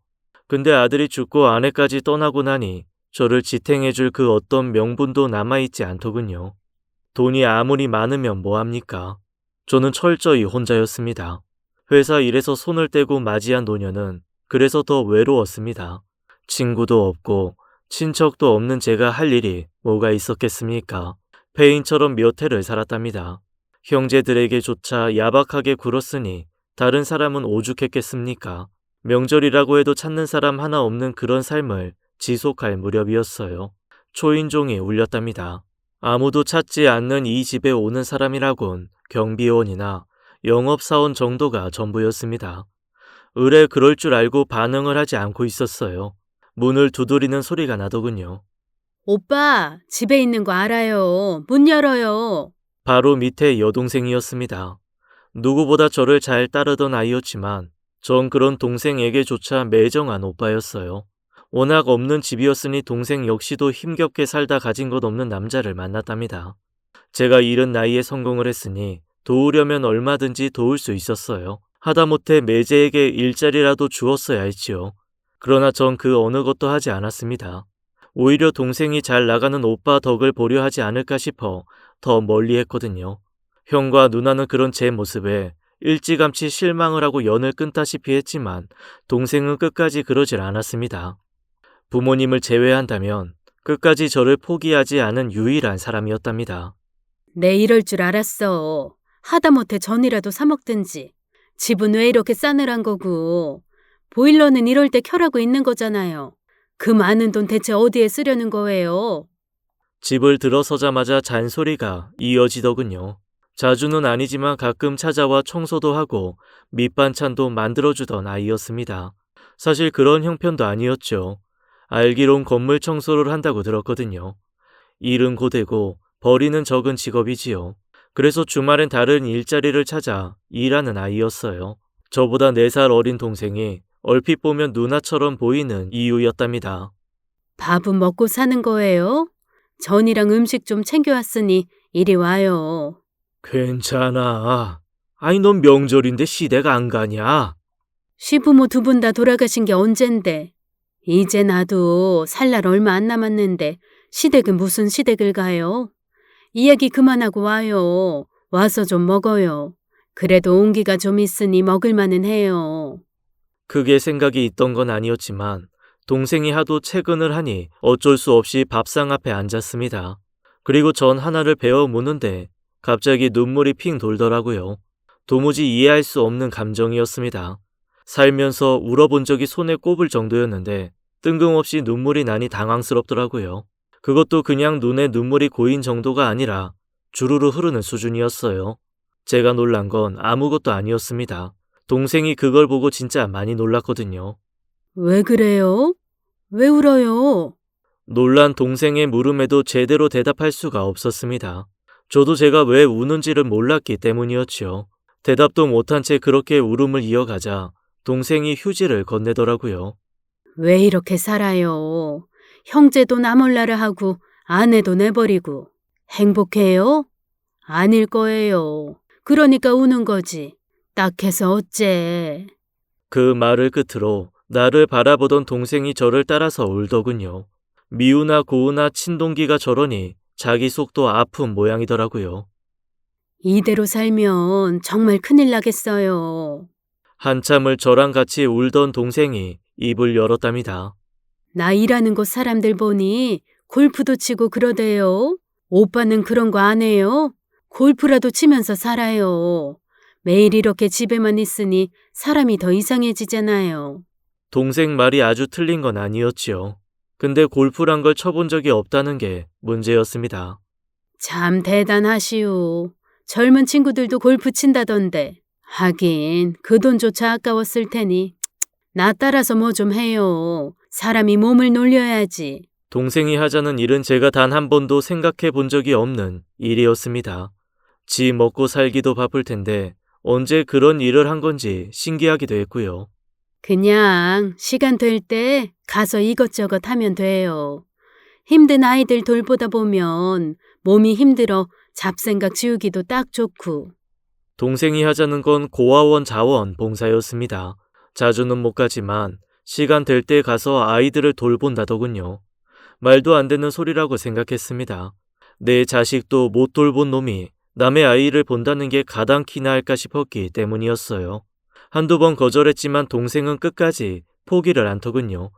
S1: 근데 아들이 죽고 아내까지 떠나고 나니 저를 지탱해줄 그 어떤 명분도 남아있지 않더군요. 돈이 아무리 많으면 뭐합니까? 저는 철저히 혼자였습니다. 회사 일에서 손을 떼고 맞이한 노년은 그래서 더 외로웠습니다. 친구도 없고 친척도 없는 제가 할 일이 뭐가 있었겠습니까? 폐인처럼 몇 해를 살았답니다. 형제들에게조차 야박하게 굴었으니 다른 사람은 오죽했겠습니까? 명절이라고 해도 찾는 사람 하나 없는 그런 삶을 지속할 무렵이었어요. 초인종이 울렸답니다. 아무도 찾지 않는 이 집에 오는 사람이라곤 경비원이나 영업사원 정도가 전부였습니다. 의뢰 그럴 줄 알고 반응을 하지 않고 있었어요. 문을 두드리는 소리가 나더군요.
S2: 오빠, 집에 있는 거 알아요. 문 열어요.
S1: 바로 밑에 여동생이었습니다. 누구보다 저를 잘 따르던 아이였지만 전 그런 동생에게조차 매정한 오빠였어요. 워낙 없는 집이었으니 동생 역시도 힘겹게 살다 가진 것 없는 남자를 만났답니다. 제가 이른 나이에 성공을 했으니 도우려면 얼마든지 도울 수 있었어요. 하다못해 매제에게 일자리라도 주었어야 했지요. 그러나 전 그 어느 것도 하지 않았습니다. 오히려 동생이 잘 나가는 오빠 덕을 보려 하지 않을까 싶어 더 멀리 했거든요. 형과 누나는 그런 제 모습에 일찌감치 실망을 하고 연을 끊다시피 했지만 동생은 끝까지 그러질 않았습니다. 부모님을 제외한다면 끝까지 저를 포기하지 않은 유일한 사람이었답니다.
S2: 내 이럴 줄 알았어. 하다못해 전이라도 사 먹든지. 집은 왜 이렇게 싸늘한 거고. 보일러는 이럴 때 켜라고 있는 거잖아요. 그 많은 돈 대체 어디에 쓰려는 거예요?
S1: 집을 들어서자마자 잔소리가 이어지더군요. 자주는 아니지만 가끔 찾아와 청소도 하고 밑반찬도 만들어주던 아이였습니다. 사실 그런 형편도 아니었죠. 알기론 건물 청소를 한다고 들었거든요. 일은 고되고 벌이는 적은 직업이지요. 그래서 주말엔 다른 일자리를 찾아 일하는 아이였어요. 저보다 4살 어린 동생이 얼핏 보면 누나처럼 보이는 이유였답니다.
S2: 밥은 먹고 사는 거예요? 전이랑 음식 좀 챙겨왔으니 이리 와요.
S1: 괜찮아. 아니 넌 명절인데 시댁 안 가냐?
S2: 시부모 2분 다 돌아가신 게 언젠데. 이제 나도 살 날 얼마 안 남았는데 시댁은 무슨 시댁을 가요? 이야기 그만하고 와요. 와서 좀 먹어요. 그래도 온기가 좀 있으니 먹을 만은 해요.
S1: 크게 생각이 있던 건 아니었지만 동생이 하도 채근을 하니 어쩔 수 없이 밥상 앞에 앉았습니다. 그리고 전 하나를 베어 무는데 갑자기 눈물이 핑 돌더라고요. 도무지 이해할 수 없는 감정이었습니다. 살면서 울어본 적이 손에 꼽을 정도였는데 뜬금없이 눈물이 나니 당황스럽더라고요. 그것도 그냥 눈에 눈물이 고인 정도가 아니라 주르르 흐르는 수준이었어요. 제가 놀란 건 아무것도 아니었습니다. 동생이 그걸 보고 진짜 많이 놀랐거든요.
S2: 왜 그래요? 왜 울어요?
S1: 놀란 동생의 물음에도 제대로 대답할 수가 없었습니다. 저도 제가 왜 우는지를 몰랐기 때문이었죠. 대답도 못한 채 그렇게 울음을 이어가자 동생이 휴지를 건네더라고요.
S2: 왜 이렇게 살아요? 형제도 나 몰라라 하고 아내도 내버리고. 행복해요? 아닐 거예요. 그러니까 우는 거지. 딱해서 어째.
S1: 그 말을 끝으로 나를 바라보던 동생이 저를 따라서 울더군요. 미우나 고우나 친동기가 저러니 자기 속도 아픈 모양이더라고요.
S2: 이대로 살면 정말 큰일 나겠어요.
S1: 한참을 저랑 같이 울던 동생이 입을 열었답니다.
S2: 나 일하는 곳 사람들 보니 골프도 치고 그러대요. 오빠는 그런 거 안 해요? 골프라도 치면서 살아요. 매일 이렇게 집에만 있으니 사람이 더 이상해지잖아요.
S1: 동생 말이 아주 틀린 건 아니었지요. 근데 골프란 걸 쳐본 적이 없다는 게 문제였습니다.
S2: 참 대단하시오. 젊은 친구들도 골프 친다던데. 하긴 그 돈조차 아까웠을 테니. 나 따라서 뭐 좀 해요. 사람이 몸을 놀려야지.
S1: 동생이 하자는 일은 제가 단 한 번도 생각해 본 적이 없는 일이었습니다. 지 먹고 살기도 바쁠 텐데 언제 그런 일을 한 건지 신기하기도 했고요.
S2: 그냥 시간 될 때 가서 이것저것 하면 돼요. 힘든 아이들 돌보다 보면 몸이 힘들어 잡생각 지우기도 딱 좋고.
S1: 동생이 하자는 건 고아원 자원 봉사였습니다. 자주는 못 가지만 시간 될 때 가서 아이들을 돌본다더군요. 말도 안 되는 소리라고 생각했습니다. 내 자식도 못 돌본 놈이 남의 아이를 본다는 게 가당키나 할까 싶었기 때문이었어요. 한두 번 거절했지만 동생은 끝까지 포기를 않더군요.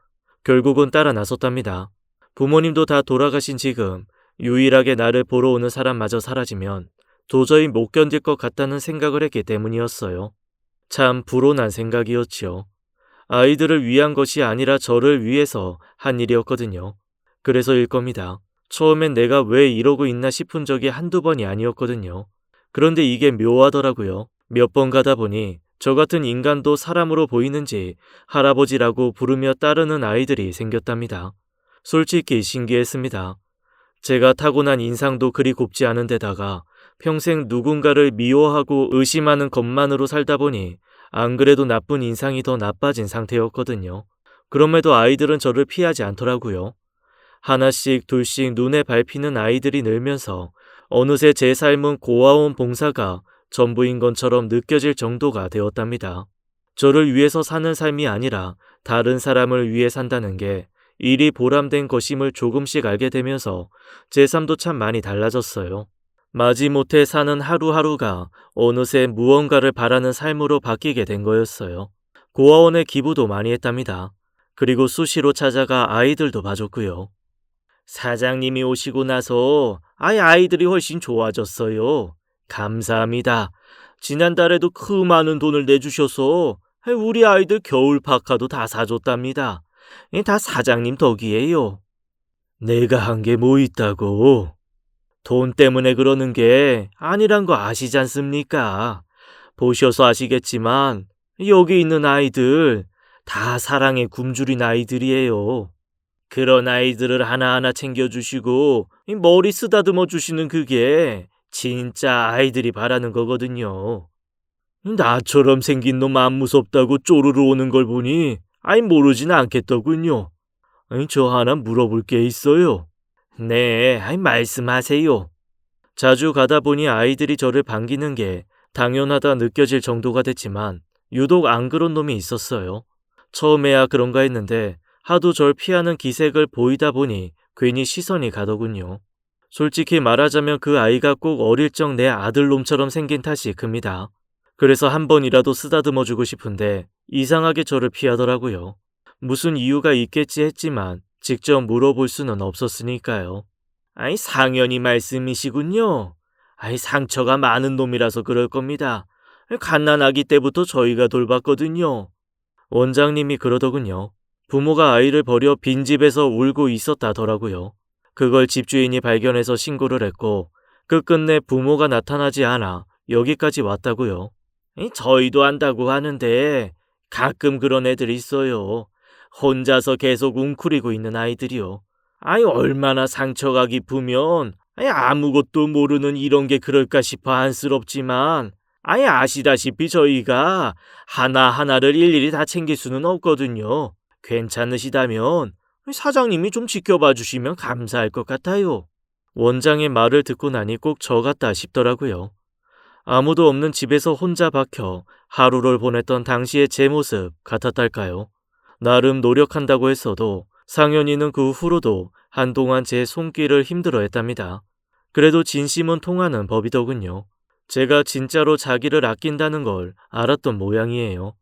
S1: 결국은 따라 나섰답니다. 부모님도 다 돌아가신 지금 유일하게 나를 보러 오는 사람마저 사라지면 도저히 못 견딜 것 같다는 생각을 했기 때문이었어요. 참 불온한 생각이었지요. 아이들을 위한 것이 아니라 저를 위해서 한 일이었거든요. 그래서일 겁니다. 처음엔 내가 왜 이러고 있나 싶은 적이 한두 번이 아니었거든요. 그런데 이게 묘하더라고요. 몇 번 가다 보니 저 같은 인간도 사람으로 보이는지 할아버지라고 부르며 따르는 아이들이 생겼답니다. 솔직히 신기했습니다. 제가 타고난 인상도 그리 곱지 않은 데다가 평생 누군가를 미워하고 의심하는 것만으로 살다 보니 안 그래도 나쁜 인상이 더 나빠진 상태였거든요. 그럼에도 아이들은 저를 피하지 않더라고요. 하나씩 둘씩 눈에 밟히는 아이들이 늘면서 어느새 제 삶은 고아원 봉사가 전부인 것처럼 느껴질 정도가 되었답니다. 저를 위해서 사는 삶이 아니라 다른 사람을 위해 산다는 게 일이 보람된 것임을 조금씩 알게 되면서 제 삶도 참 많이 달라졌어요. 마지못해 사는 하루하루가 어느새 무언가를 바라는 삶으로 바뀌게 된 거였어요. 고아원에 기부도 많이 했답니다. 그리고 수시로 찾아가 아이들도 봐줬고요. 사장님이 오시고 나서 아이들이 훨씬 좋아졌어요. 감사합니다. 지난달에도 그 많은 돈을 내주셔서 우리 아이들 겨울 파카도 다 사줬답니다. 다 사장님 덕이에요. 내가 한 게 뭐 있다고? 돈 때문에 그러는 게 아니란 거 아시지 않습니까? 보셔서 아시겠지만 여기 있는 아이들 다 사랑의 굶주린 아이들이에요. 그런 아이들을 하나하나 챙겨주시고 머리 쓰다듬어 주시는 그게 진짜 아이들이 바라는 거거든요. 나처럼 생긴 놈 안 무섭다고 쪼르르 오는 걸 보니 모르진 않겠더군요. 저 하나 물어볼 게 있어요. 네, 말씀하세요. 자주 가다 보니 아이들이 저를 반기는 게 당연하다 느껴질 정도가 됐지만 유독 안 그런 놈이 있었어요. 처음에야 그런가 했는데 하도 절 피하는 기색을 보이다 보니 괜히 시선이 가더군요. 솔직히 말하자면 그 아이가 꼭 어릴 적 내 아들놈처럼 생긴 탓이 큽니다. 그래서 한 번이라도 쓰다듬어주고 싶은데 이상하게 저를 피하더라고요. 무슨 이유가 있겠지 했지만 직접 물어볼 수는 없었으니까요. 상연히 말씀이시군요. 상처가 많은 놈이라서 그럴 겁니다. 갓난아기 때부터 저희가 돌봤거든요. 원장님이 그러더군요. 부모가 아이를 버려 빈집에서 울고 있었다더라고요. 그걸 집주인이 발견해서 신고를 했고 끝끝내 부모가 나타나지 않아 여기까지 왔다고요. 저희도 안다고 하는데 가끔 그런 애들이 있어요. 혼자서 계속 웅크리고 있는 아이들이요. 얼마나 상처가 깊으면 아무것도 모르는 이런 게 그럴까 싶어 안쓰럽지만 아시다시피 저희가 하나하나를 일일이 다 챙길 수는 없거든요. 괜찮으시다면 사장님이 좀 지켜봐 주시면 감사할 것 같아요. 원장의 말을 듣고 나니 꼭 저 같다 싶더라고요. 아무도 없는 집에서 혼자 박혀 하루를 보냈던 당시의 제 모습 같았달까요? 나름 노력한다고 했어도 상현이는 그 후로도 한동안 제 손길을 힘들어했답니다. 그래도 진심은 통하는 법이더군요. 제가 진짜로 자기를 아낀다는 걸 알았던 모양이에요.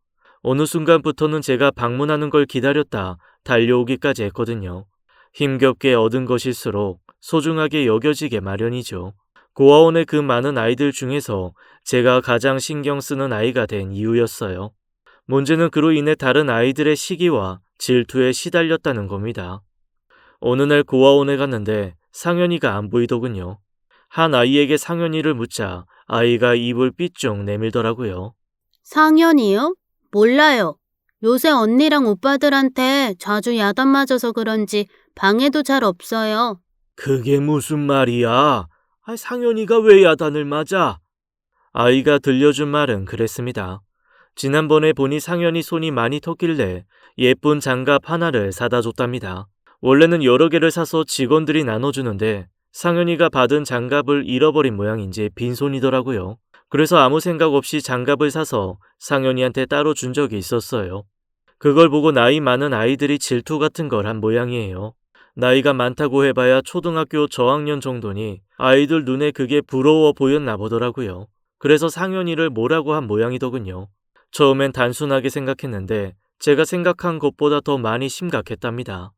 S1: 어느 순간부터는 제가 방문하는 걸 기다렸다 달려오기까지 했거든요. 힘겹게 얻은 것일수록 소중하게 여겨지게 마련이죠. 고아원의 그 많은 아이들 중에서 제가 가장 신경 쓰는 아이가 된 이유였어요. 문제는 그로 인해 다른 아이들의 시기와 질투에 시달렸다는 겁니다. 어느 날 고아원에 갔는데 상현이가 안 보이더군요. 한 아이에게 상현이를 묻자 아이가 입을 삐쭉 내밀더라고요.
S2: 상현이요? 몰라요. 요새 언니랑 오빠들한테 자주 야단 맞아서 그런지 방에도 잘 없어요.
S1: 그게 무슨 말이야? 상현이가 왜 야단을 맞아? 아이가 들려준 말은 그랬습니다. 지난번에 보니 상현이 손이 많이 텄길래 예쁜 장갑 하나를 사다 줬답니다. 원래는 여러 개를 사서 직원들이 나눠주는데 상현이가 받은 장갑을 잃어버린 모양인지 빈손이더라고요. 그래서 아무 생각 없이 장갑을 사서 상현이한테 따로 준 적이 있었어요. 그걸 보고 나이 많은 아이들이 질투 같은 걸 한 모양이에요. 나이가 많다고 해봐야 초등학교 저학년 정도니 아이들 눈에 그게 부러워 보였나 보더라고요. 그래서 상현이를 뭐라고 한 모양이더군요. 처음엔 단순하게 생각했는데 제가 생각한 것보다 더 많이 심각했답니다.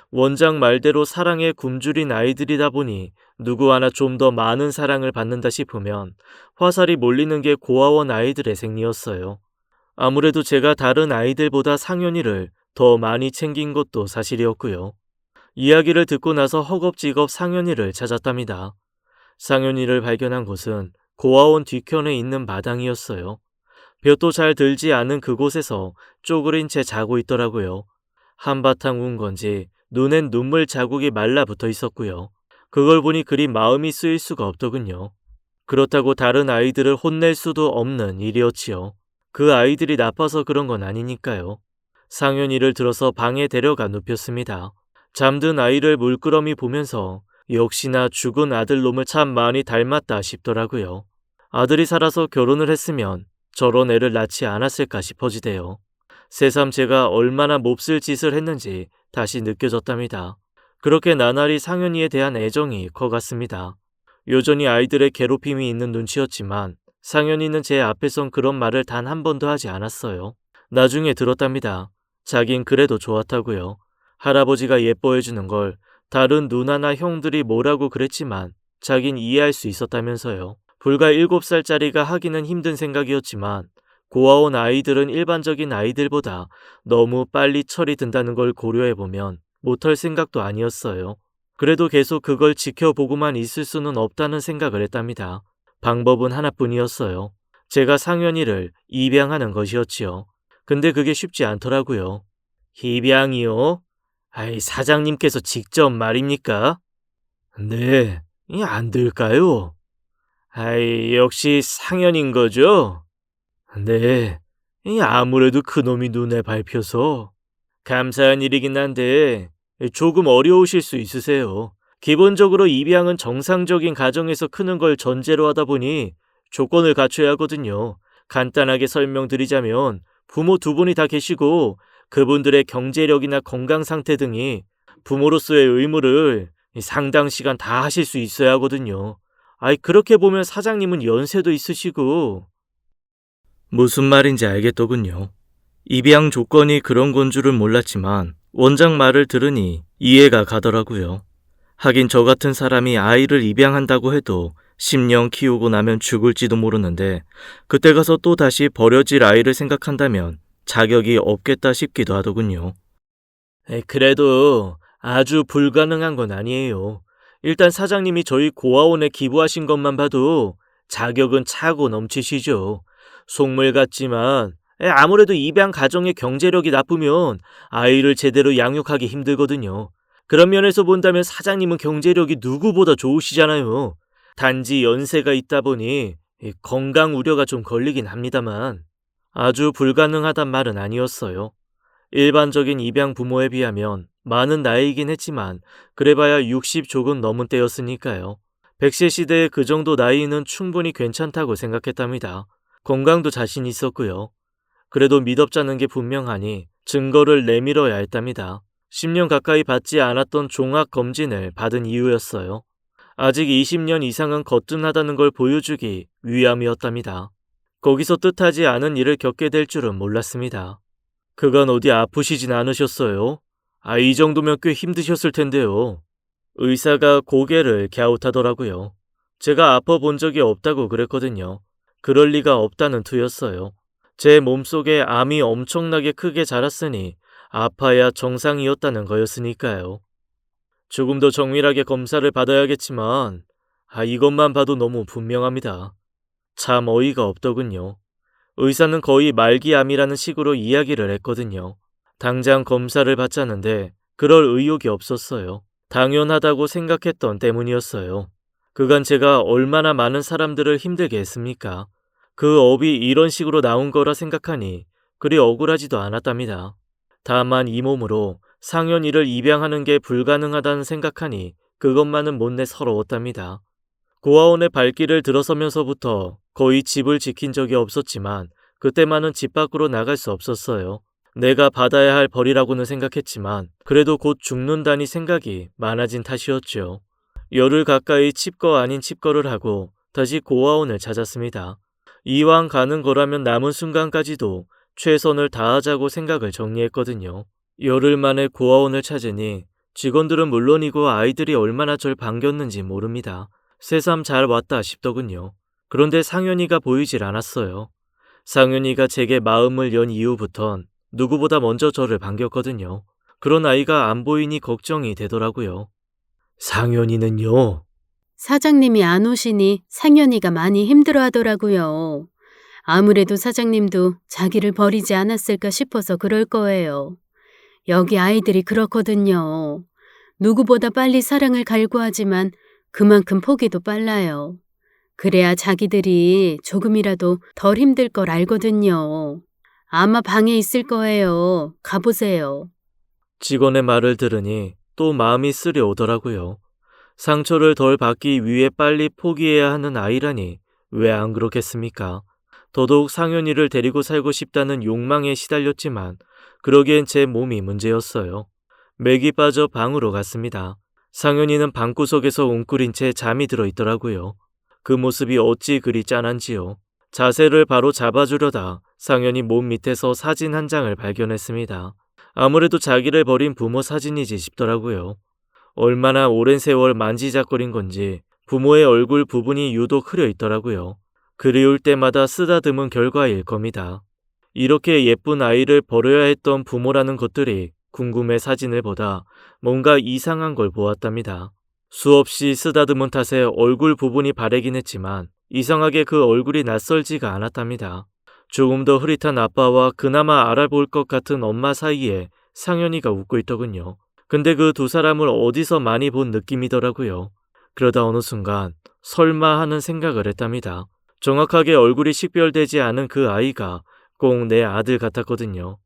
S1: 원장 말대로 사랑에 굶주린 아이들이다 보니 누구 하나 좀 더 많은 사랑을 받는다 싶으면 화살이 몰리는 게 고아원 아이들의 생리였어요. 아무래도 제가 다른 아이들보다 상현이를 더 많이 챙긴 것도 사실이었고요. 이야기를 듣고 나서 허겁지겁 상현이를 찾았답니다. 상현이를 발견한 곳은 고아원 뒤편에 있는 마당이었어요. 볕도 잘 들지 않은 그곳에서 쪼그린 채 자고 있더라고요. 한바탕 운 건지 눈엔 눈물 자국이 말라붙어 있었고요. 그걸 보니 그리 마음이 쓰일 수가 없더군요. 그렇다고 다른 아이들을 혼낼 수도 없는 일이었지요. 그 아이들이 나빠서 그런 건 아니니까요. 상현이를 들어서 방에 데려가 눕혔습니다. 잠든 아이를 물끄러미 보면서 역시나 죽은 아들놈을 참 많이 닮았다 싶더라고요. 아들이 살아서 결혼을 했으면 저런 애를 낳지 않았을까 싶어지대요. 새삼 제가 얼마나 몹쓸 짓을 했는지 다시 느껴졌답니다. 그렇게 나날이 상현이에 대한 애정이 커갔습니다. 여전히 아이들의 괴롭힘이 있는 눈치였지만 상현이는 제 앞에선 그런 말을 단 한 번도 하지 않았어요. 나중에 들었답니다. 자긴 그래도 좋았다고요. 할아버지가 예뻐해주는 걸 다른 누나나 형들이 뭐라고 그랬지만 자긴 이해할 수 있었다면서요. 불과 7살짜리가 하기는 힘든 생각이었지만 고아원 아이들은 일반적인 아이들보다 너무 빨리 철이 든다는 걸 고려해보면 못할 생각도 아니었어요. 그래도 계속 그걸 지켜보고만 있을 수는 없다는 생각을 했답니다. 방법은 하나뿐이었어요. 제가 상현이를 입양하는 것이었지요. 근데 그게 쉽지 않더라고요. 입양이요? 아이, 사장님께서 직접 말입니까? 네, 안 될까요? 아이, 역시 상현인 거죠? 네, 아무래도 그놈이 눈에 밟혀서. 감사한 일이긴 한데 조금 어려우실 수 있으세요. 기본적으로 입양은 정상적인 가정에서 크는 걸 전제로 하다 보니 조건을 갖춰야 하거든요. 간단하게 설명드리자면 부모 두 분이 다 계시고 그분들의 경제력이나 건강 상태 등이 부모로서의 의무를 상당 시간 다 하실 수 있어야 하거든요. 아이, 그렇게 보면 사장님은 연세도 있으시고. 무슨 말인지 알겠더군요. 입양 조건이 그런 건 줄은 몰랐지만 원장 말을 들으니 이해가 가더라고요. 하긴 저 같은 사람이 아이를 입양한다고 해도 10년 키우고 나면 죽을지도 모르는데 그때 가서 또 다시 버려질 아이를 생각한다면 자격이 없겠다 싶기도 하더군요. 그래도 아주 불가능한 건 아니에요. 일단 사장님이 저희 고아원에 기부하신 것만 봐도 자격은 차고 넘치시죠. 속물 같지만 아무래도 입양 가정의 경제력이 나쁘면 아이를 제대로 양육하기 힘들거든요. 그런 면에서 본다면 사장님은 경제력이 누구보다 좋으시잖아요. 단지 연세가 있다 보니 건강 우려가 좀 걸리긴 합니다만 아주 불가능하단 말은 아니었어요. 일반적인 입양 부모에 비하면 많은 나이이긴 했지만 그래봐야 60 조금 넘은 때였으니까요. 100세 시대에 그 정도 나이는 충분히 괜찮다고 생각했답니다. 건강도 자신 있었고요. 그래도 미덥자는 게 분명하니 증거를 내밀어야 했답니다. 10년 가까이 받지 않았던 종합검진을 받은 이유였어요. 아직 20년 이상은 거뜬하다는 걸 보여주기 위함이었답니다. 거기서 뜻하지 않은 일을 겪게 될 줄은 몰랐습니다. 그간 어디 아프시진 않으셨어요? 이 정도면 꽤 힘드셨을 텐데요. 의사가 고개를 갸웃하더라고요. 제가 아파 본 적이 없다고 그랬거든요. 그럴 리가 없다는 투였어요. 제 몸속에 암이 엄청나게 크게 자랐으니 아파야 정상이었다는 거였으니까요. 조금 더 정밀하게 검사를 받아야겠지만 이것만 봐도 너무 분명합니다. 참 어이가 없더군요. 의사는 거의 말기암이라는 식으로 이야기를 했거든요. 당장 검사를 받자는데 그럴 의욕이 없었어요. 당연하다고 생각했던 때문이었어요. 그간 제가 얼마나 많은 사람들을 힘들게 했습니까? 그 업이 이런 식으로 나온 거라 생각하니 그리 억울하지도 않았답니다. 다만 이 몸으로 상현이를 입양하는 게 불가능하다는 생각하니 그것만은 못내 서러웠답니다. 고아원의 발길을 들어서면서부터 거의 집을 지킨 적이 없었지만 그때만은 집 밖으로 나갈 수 없었어요. 내가 받아야 할 벌이라고는 생각했지만 그래도 곧 죽는다니 생각이 많아진 탓이었죠. 열흘 가까이 칩거 아닌 칩거를 하고 다시 고아원을 찾았습니다. 이왕 가는 거라면 남은 순간까지도 최선을 다하자고 생각을 정리했거든요. 열흘 만에 고아원을 찾으니 직원들은 물론이고 아이들이 얼마나 절 반겼는지 모릅니다. 새삼 잘 왔다 싶더군요. 그런데 상현이가 보이질 않았어요. 상현이가 제게 마음을 연 이후부턴 누구보다 먼저 저를 반겼거든요. 그런 아이가 안 보이니 걱정이 되더라고요. 상현이는요?
S2: 사장님이 안 오시니 상현이가 많이 힘들어하더라고요. 아무래도 사장님도 자기를 버리지 않았을까 싶어서 그럴 거예요. 여기 아이들이 그렇거든요. 누구보다 빨리 사랑을 갈구하지만 그만큼 포기도 빨라요. 그래야 자기들이 조금이라도 덜 힘들 걸 알거든요. 아마 방에 있을 거예요. 가보세요.
S1: 직원의 말을 들으니 또 마음이 쓰려오더라고요. 상처를 덜 받기 위해 빨리 포기해야 하는 아이라니 왜 안 그렇겠습니까? 더더욱 상현이를 데리고 살고 싶다는 욕망에 시달렸지만 그러기엔 제 몸이 문제였어요. 맥이 빠져 방으로 갔습니다. 상현이는 방구석에서 웅크린 채 잠이 들어 있더라고요. 그 모습이 어찌 그리 짠한지요. 자세를 바로 잡아주려다 상현이 몸 밑에서 사진 한 장을 발견했습니다. 아무래도 자기를 버린 부모 사진이지 싶더라고요. 얼마나 오랜 세월 만지작거린 건지 부모의 얼굴 부분이 유독 흐려 있더라고요. 그리울 때마다 쓰다듬은 결과일 겁니다. 이렇게 예쁜 아이를 버려야 했던 부모라는 것들이 궁금해 사진을 보다 뭔가 이상한 걸 보았답니다. 수없이 쓰다듬은 탓에 얼굴 부분이 바래긴 했지만 이상하게 그 얼굴이 낯설지가 않았답니다. 조금 더 흐릿한 아빠와 그나마 알아볼 것 같은 엄마 사이에 상현이가 웃고 있더군요. 근데 그 두 사람을 어디서 많이 본 느낌이더라고요. 그러다 어느 순간 설마 하는 생각을 했답니다. 정확하게 얼굴이 식별되지 않은 그 아이가 꼭 내 아들 같았거든요.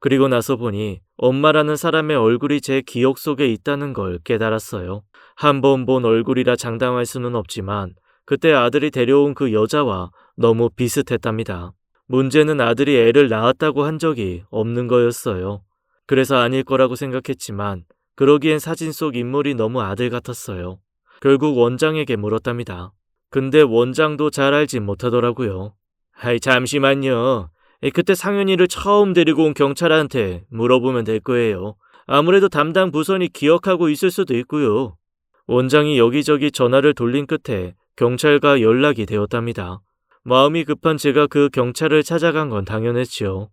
S1: 그리고 나서 보니 엄마라는 사람의 얼굴이 제 기억 속에 있다는 걸 깨달았어요. 한 번 본 얼굴이라 장담할 수는 없지만 그때 아들이 데려온 그 여자와 너무 비슷했답니다. 문제는 아들이 애를 낳았다고 한 적이 없는 거였어요. 그래서 아닐 거라고 생각했지만 그러기엔 사진 속 인물이 너무 아들 같았어요. 결국 원장에게 물었답니다. 근데 원장도 잘 알진 못하더라고요. 아이, 잠시만요. 그때 상현이를 처음 데리고 온 경찰한테 물어보면 될 거예요. 아무래도 담당 부서니 기억하고 있을 수도 있고요. 원장이 여기저기 전화를 돌린 끝에 경찰과 연락이 되었답니다. 마음이 급한 제가 그 경찰을 찾아간 건 당연했지요.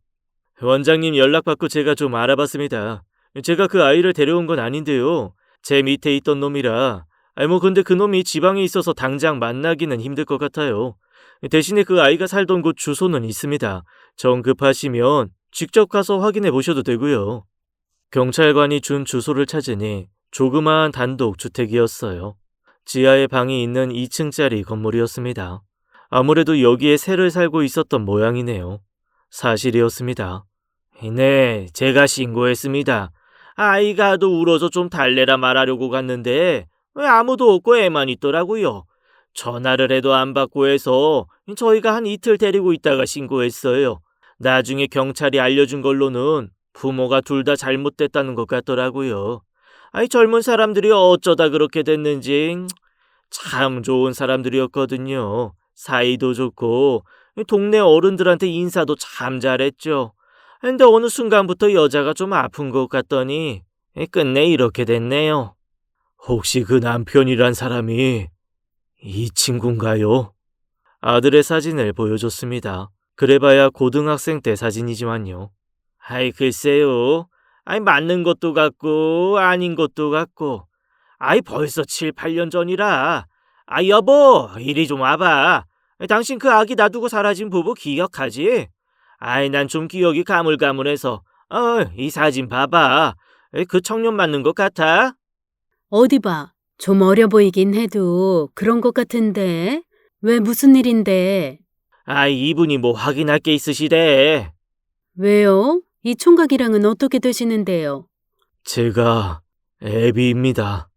S1: 원장님 연락받고 제가 좀 알아봤습니다. 제가 그 아이를 데려온 건 아닌데요. 제 밑에 있던 놈이라. 근데 그 놈이 지방에 있어서 당장 만나기는 힘들 것 같아요. 대신에 그 아이가 살던 곳 주소는 있습니다. 정 급하시면 직접 가서 확인해 보셔도 되고요. 경찰관이 준 주소를 찾으니 조그마한 단독 주택이었어요. 지하에 방이 있는 2층짜리 건물이었습니다. 아무래도 여기에 새를 살고 있었던 모양이네요. 사실이었습니다. 네, 제가 신고했습니다. 아이가도 울어서 좀 달래라 말하려고 갔는데 왜 아무도 없고 애만 있더라고요. 전화를 해도 안 받고 해서 저희가 한 이틀 데리고 있다가 신고했어요. 나중에 경찰이 알려준 걸로는 부모가 둘 다 잘못됐다는 것 같더라고요. 젊은 사람들이 어쩌다 그렇게 됐는지 참 좋은 사람들이었거든요. 사이도 좋고 동네 어른들한테 인사도 참 잘했죠. 근데 어느 순간부터 여자가 좀 아픈 것 같더니 끝내 이렇게 됐네요. 혹시 그 남편이란 사람이 이 친구인가요? 아들의 사진을 보여줬습니다. 그래봐야 고등학생 때 사진이지만요. 글쎄요. 맞는 것도 같고 아닌 것도 같고. 벌써 7, 8년 전이라. 여보, 이리 좀 와봐. 당신 그 아기 놔두고 사라진 부부 기억하지? 난 좀 기억이 가물가물해서. 이 사진 봐봐. 그 청년 맞는 것 같아?
S2: 어디 봐. 좀 어려 보이긴 해도 그런 것 같은데. 왜 무슨 일인데?
S1: 이분이 뭐 확인할 게 있으시대.
S2: 왜요? 이 총각이랑은 어떻게 되시는데요?
S1: 제가 애비입니다.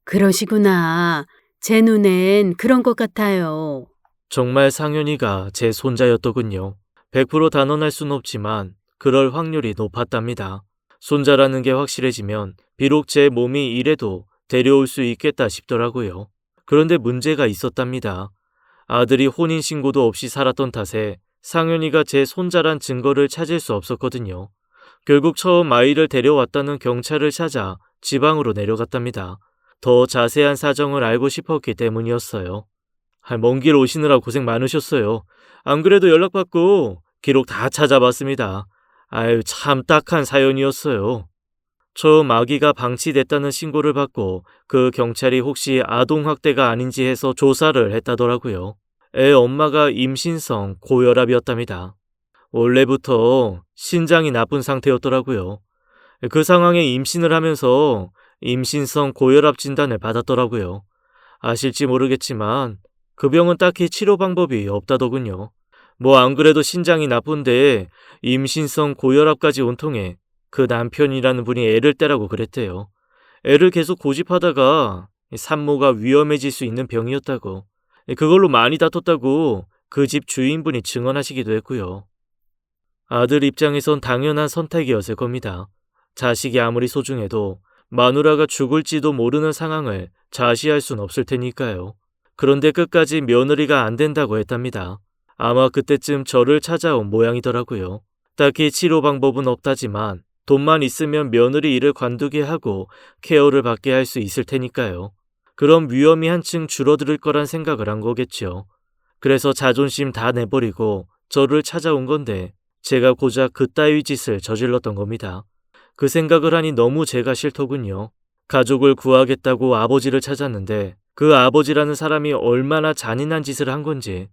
S2: 그러시구나. 제 눈엔 그런 것 같아요.
S1: 정말 상현이가 제 손자였더군요. 100% 단언할 순 없지만 그럴 확률이 높았답니다. 손자라는 게 확실해지면 비록 제 몸이 이래도 데려올 수 있겠다 싶더라고요. 그런데 문제가 있었답니다. 아들이 혼인신고도 없이 살았던 탓에 상현이가 제 손자란 증거를 찾을 수 없었거든요. 결국 처음 아이를 데려왔다는 경찰을 찾아 지방으로 내려갔답니다. 더 자세한 사정을 알고 싶었기 때문이었어요. 먼 길 오시느라 고생 많으셨어요. 안 그래도 연락받고 기록 다 찾아봤습니다. 참 딱한 사연이었어요. 처음 아기가 방치됐다는 신고를 받고 그 경찰이 혹시 아동학대가 아닌지 해서 조사를 했다더라고요. 애 엄마가 임신성 고혈압이었답니다. 원래부터 신장이 나쁜 상태였더라고요. 그 상황에 임신을 하면서 임신성 고혈압 진단을 받았더라고요. 아실지 모르겠지만 그 병은 딱히 치료 방법이 없다더군요. 안 그래도 신장이 나쁜데 임신성 고혈압까지 온통에 그 남편이라는 분이 애를 떼라고 그랬대요. 애를 계속 고집하다가 산모가 위험해질 수 있는 병이었다고. 그걸로 많이 다퉜다고 그 집 주인분이 증언하시기도 했고요. 아들 입장에선 당연한 선택이었을 겁니다. 자식이 아무리 소중해도 마누라가 죽을지도 모르는 상황을 자시할 순 없을 테니까요. 그런데 끝까지 며느리가 안 된다고 했답니다. 아마 그때쯤 저를 찾아온 모양이더라고요. 딱히 치료 방법은 없다지만 돈만 있으면 며느리 일을 관두게 하고 케어를 받게 할 수 있을 테니까요. 그럼 위험이 한층 줄어들 거란 생각을 한 거겠죠. 그래서 자존심 다 내버리고 저를 찾아온 건데 제가 고작 그따위 짓을 저질렀던 겁니다. 그 생각을 하니 너무 제가 싫더군요. 가족을 구하겠다고 아버지를 찾았는데 그 아버지라는 사람이 얼마나 잔인한 짓을 한 건지.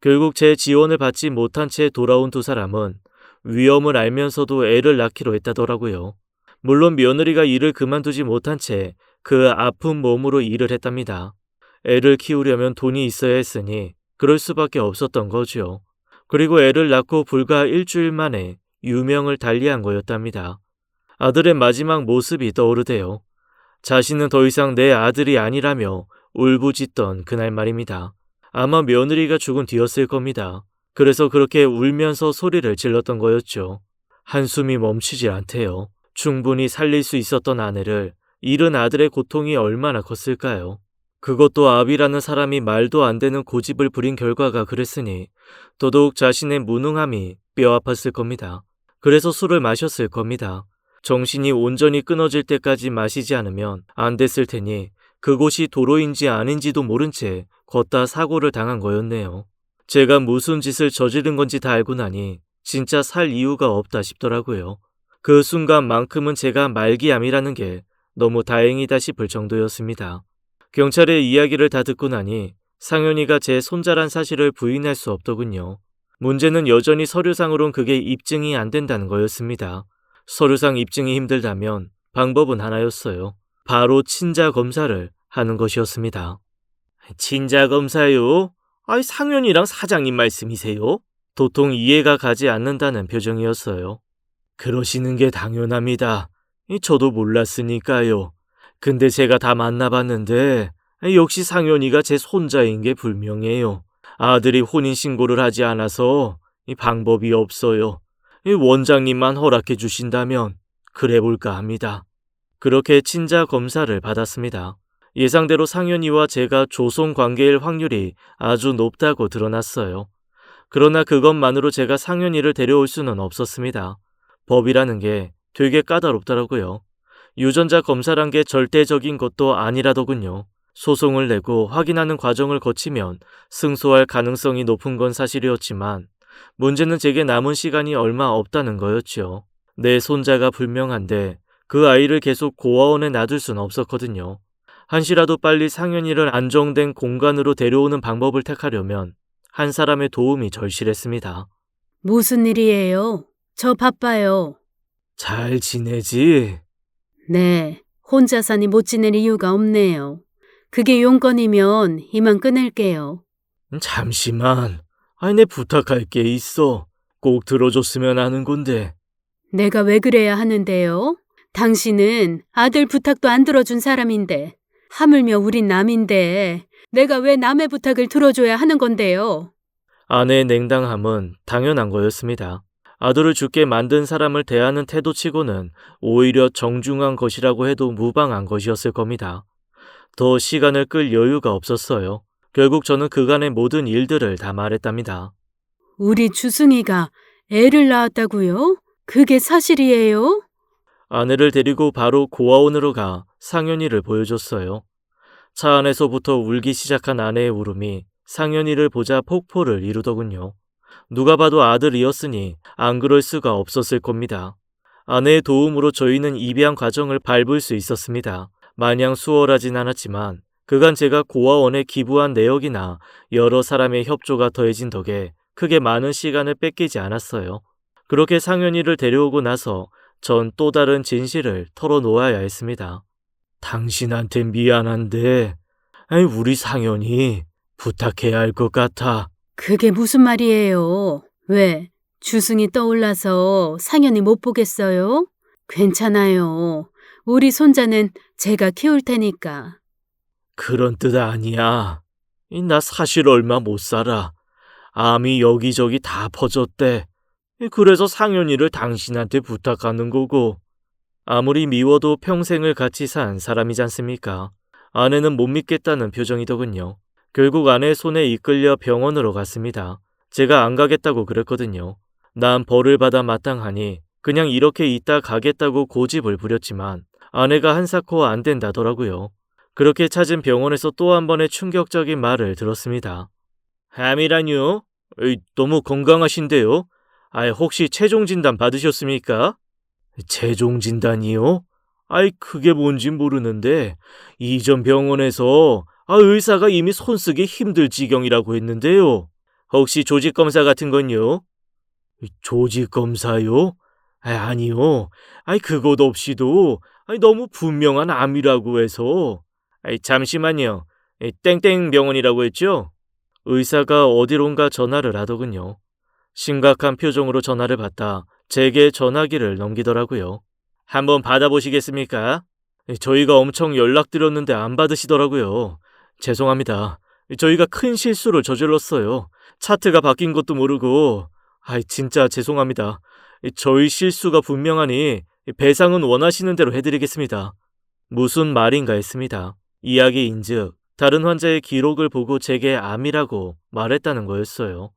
S1: 결국 제 지원을 받지 못한 채 돌아온 두 사람은 위험을 알면서도 애를 낳기로 했다더라고요. 물론 며느리가 일을 그만두지 못한 채 그 아픈 몸으로 일을 했답니다. 애를 키우려면 돈이 있어야 했으니 그럴 수밖에 없었던 거죠. 그리고 애를 낳고 불과 일주일 만에 유명을 달리한 거였답니다. 아들의 마지막 모습이 떠오르대요. 자신은 더 이상 내 아들이 아니라며 울부짖던 그날 말입니다. 아마 며느리가 죽은 뒤였을 겁니다. 그래서 그렇게 울면서 소리를 질렀던 거였죠. 한숨이 멈추질 않대요. 충분히 살릴 수 있었던 아내를 잃은 아들의 고통이 얼마나 컸을까요? 그것도 아비라는 사람이 말도 안 되는 고집을 부린 결과가 그랬으니 더더욱 자신의 무능함이 뼈아팠을 겁니다. 그래서 술을 마셨을 겁니다. 정신이 온전히 끊어질 때까지 마시지 않으면 안 됐을 테니 그곳이 도로인지 아닌지도 모른 채 걷다 사고를 당한 거였네요. 제가 무슨 짓을 저지른 건지 다 알고 나니 진짜 살 이유가 없다 싶더라고요. 그 순간만큼은 제가 말기암이라는 게 너무 다행이다 싶을 정도였습니다. 경찰의 이야기를 다 듣고 나니 상현이가 제 손자란 사실을 부인할 수 없더군요. 문제는 여전히 서류상으론 그게 입증이 안 된다는 거였습니다. 서류상 입증이 힘들다면 방법은 하나였어요. 바로 친자 검사를 하는 것이었습니다. 친자 검사요? 아이, 상현이랑 사장님 말씀이세요? 도통 이해가 가지 않는다는 표정이었어요. 그러시는 게 당연합니다. 저도 몰랐으니까요. 근데 제가 다 만나봤는데 역시 상현이가 제 손자인 게 분명해요. 아들이 혼인신고를 하지 않아서 방법이 없어요. 원장님만 허락해 주신다면 그래 볼까 합니다. 그렇게 친자 검사를 받았습니다. 예상대로 상현이와 제가 조손 관계일 확률이 아주 높다고 드러났어요. 그러나 그것만으로 제가 상현이를 데려올 수는 없었습니다. 법이라는 게 되게 까다롭더라고요. 유전자 검사란 게 절대적인 것도 아니라더군요. 소송을 내고 확인하는 과정을 거치면 승소할 가능성이 높은 건 사실이었지만 문제는 제게 남은 시간이 얼마 없다는 거였죠. 내 손자가 불명한데 그 아이를 계속 고아원에 놔둘 순 없었거든요. 한시라도 빨리 상현이를 안정된 공간으로 데려오는 방법을 택하려면 한 사람의 도움이 절실했습니다.
S2: 무슨 일이에요? 저 바빠요.
S1: 잘 지내지?
S2: 네, 혼자 사니 못 지낼 이유가 없네요. 그게 용건이면 이만 끊을게요.
S1: 잠시만. 내 부탁할 게 있어. 꼭 들어줬으면 하는 건데.
S2: 내가 왜 그래야 하는데요? 당신은 아들 부탁도 안 들어준 사람인데, 하물며 우린 남인데 내가 왜 남의 부탁을 들어줘야 하는 건데요?
S1: 아내의 냉담함은 당연한 거였습니다. 아들을 죽게 만든 사람을 대하는 태도치고는 오히려 정중한 것이라고 해도 무방한 것이었을 겁니다. 더 시간을 끌 여유가 없었어요. 결국 저는 그간의 모든 일들을 다 말했답니다.
S2: 우리 주승이가 애를 낳았다고요? 그게 사실이에요?
S1: 아내를 데리고 바로 고아원으로 가 상현이를 보여줬어요. 차 안에서부터 울기 시작한 아내의 울음이 상현이를 보자 폭포를 이루더군요. 누가 봐도 아들이었으니 안 그럴 수가 없었을 겁니다. 아내의 도움으로 저희는 입양 과정을 밟을 수 있었습니다. 마냥 수월하진 않았지만 그간 제가 고아원에 기부한 내역이나 여러 사람의 협조가 더해진 덕에 크게 많은 시간을 뺏기지 않았어요. 그렇게 상현이를 데려오고 나서 전 또 다른 진실을 털어놓아야 했습니다. 당신한테 미안한데 우리 상현이 부탁해야 할 것 같아.
S2: 그게 무슨 말이에요? 왜? 주승이 떠올라서 상현이 못 보겠어요? 괜찮아요. 우리 손자는 제가 키울 테니까.
S1: 그런 뜻 아니야. 나 사실 얼마 못 살아. 암이 여기저기 다 퍼졌대. 그래서 상현이를 당신한테 부탁하는 거고. 아무리 미워도 평생을 같이 산 사람이지 않습니까? 아내는 못 믿겠다는 표정이더군요. 결국 아내 손에 이끌려 병원으로 갔습니다. 제가 안 가겠다고 그랬거든요. 난 벌을 받아 마땅하니 그냥 이렇게 있다 가겠다고 고집을 부렸지만 아내가 한사코 안 된다더라고요. 그렇게 찾은 병원에서 또 한 번의 충격적인 말을 들었습니다. 암이라뇨? 너무 건강하신데요? 혹시 최종 진단 받으셨습니까? 최종 진단이요? 그게 뭔지 모르는데 이전 병원에서 의사가 이미 손쓰기 힘들 지경이라고 했는데요. 혹시 조직 검사 같은 건요? 조직 검사요? 아니요. 그것 없이도 너무 분명한 암이라고 해서. 잠시만요. 땡땡 병원이라고 했죠? 의사가 어디론가 전화를 하더군요. 심각한 표정으로 전화를 받다 제게 전화기를 넘기더라고요. 한번 받아보시겠습니까? 저희가 엄청 연락드렸는데 안 받으시더라고요. 죄송합니다. 저희가 큰 실수를 저질렀어요. 차트가 바뀐 것도 모르고. 진짜 죄송합니다. 저희 실수가 분명하니 배상은 원하시는 대로 해드리겠습니다. 무슨 말인가 했습니다. 이야기인즉 다른 환자의 기록을 보고 제게 암이라고 말했다는 거였어요.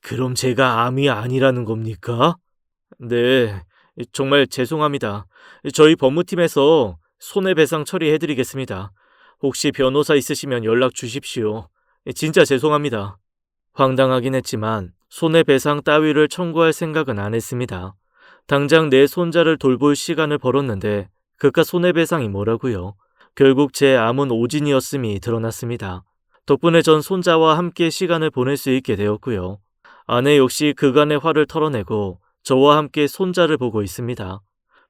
S1: 그럼 제가 암이 아니라는 겁니까? 네, 정말 죄송합니다. 저희 법무팀에서 손해배상 처리해드리겠습니다. 혹시 변호사 있으시면 연락 주십시오. 진짜 죄송합니다. 황당하긴 했지만 손해배상 따위를 청구할 생각은 안 했습니다. 당장 내 손자를 돌볼 시간을 벌었는데 그깟 손해배상이 뭐라고요. 결국 제 암은 오진이었음이 드러났습니다. 덕분에 전 손자와 함께 시간을 보낼 수 있게 되었고요. 아내 역시 그간의 화를 털어내고 저와 함께 손자를 보고 있습니다.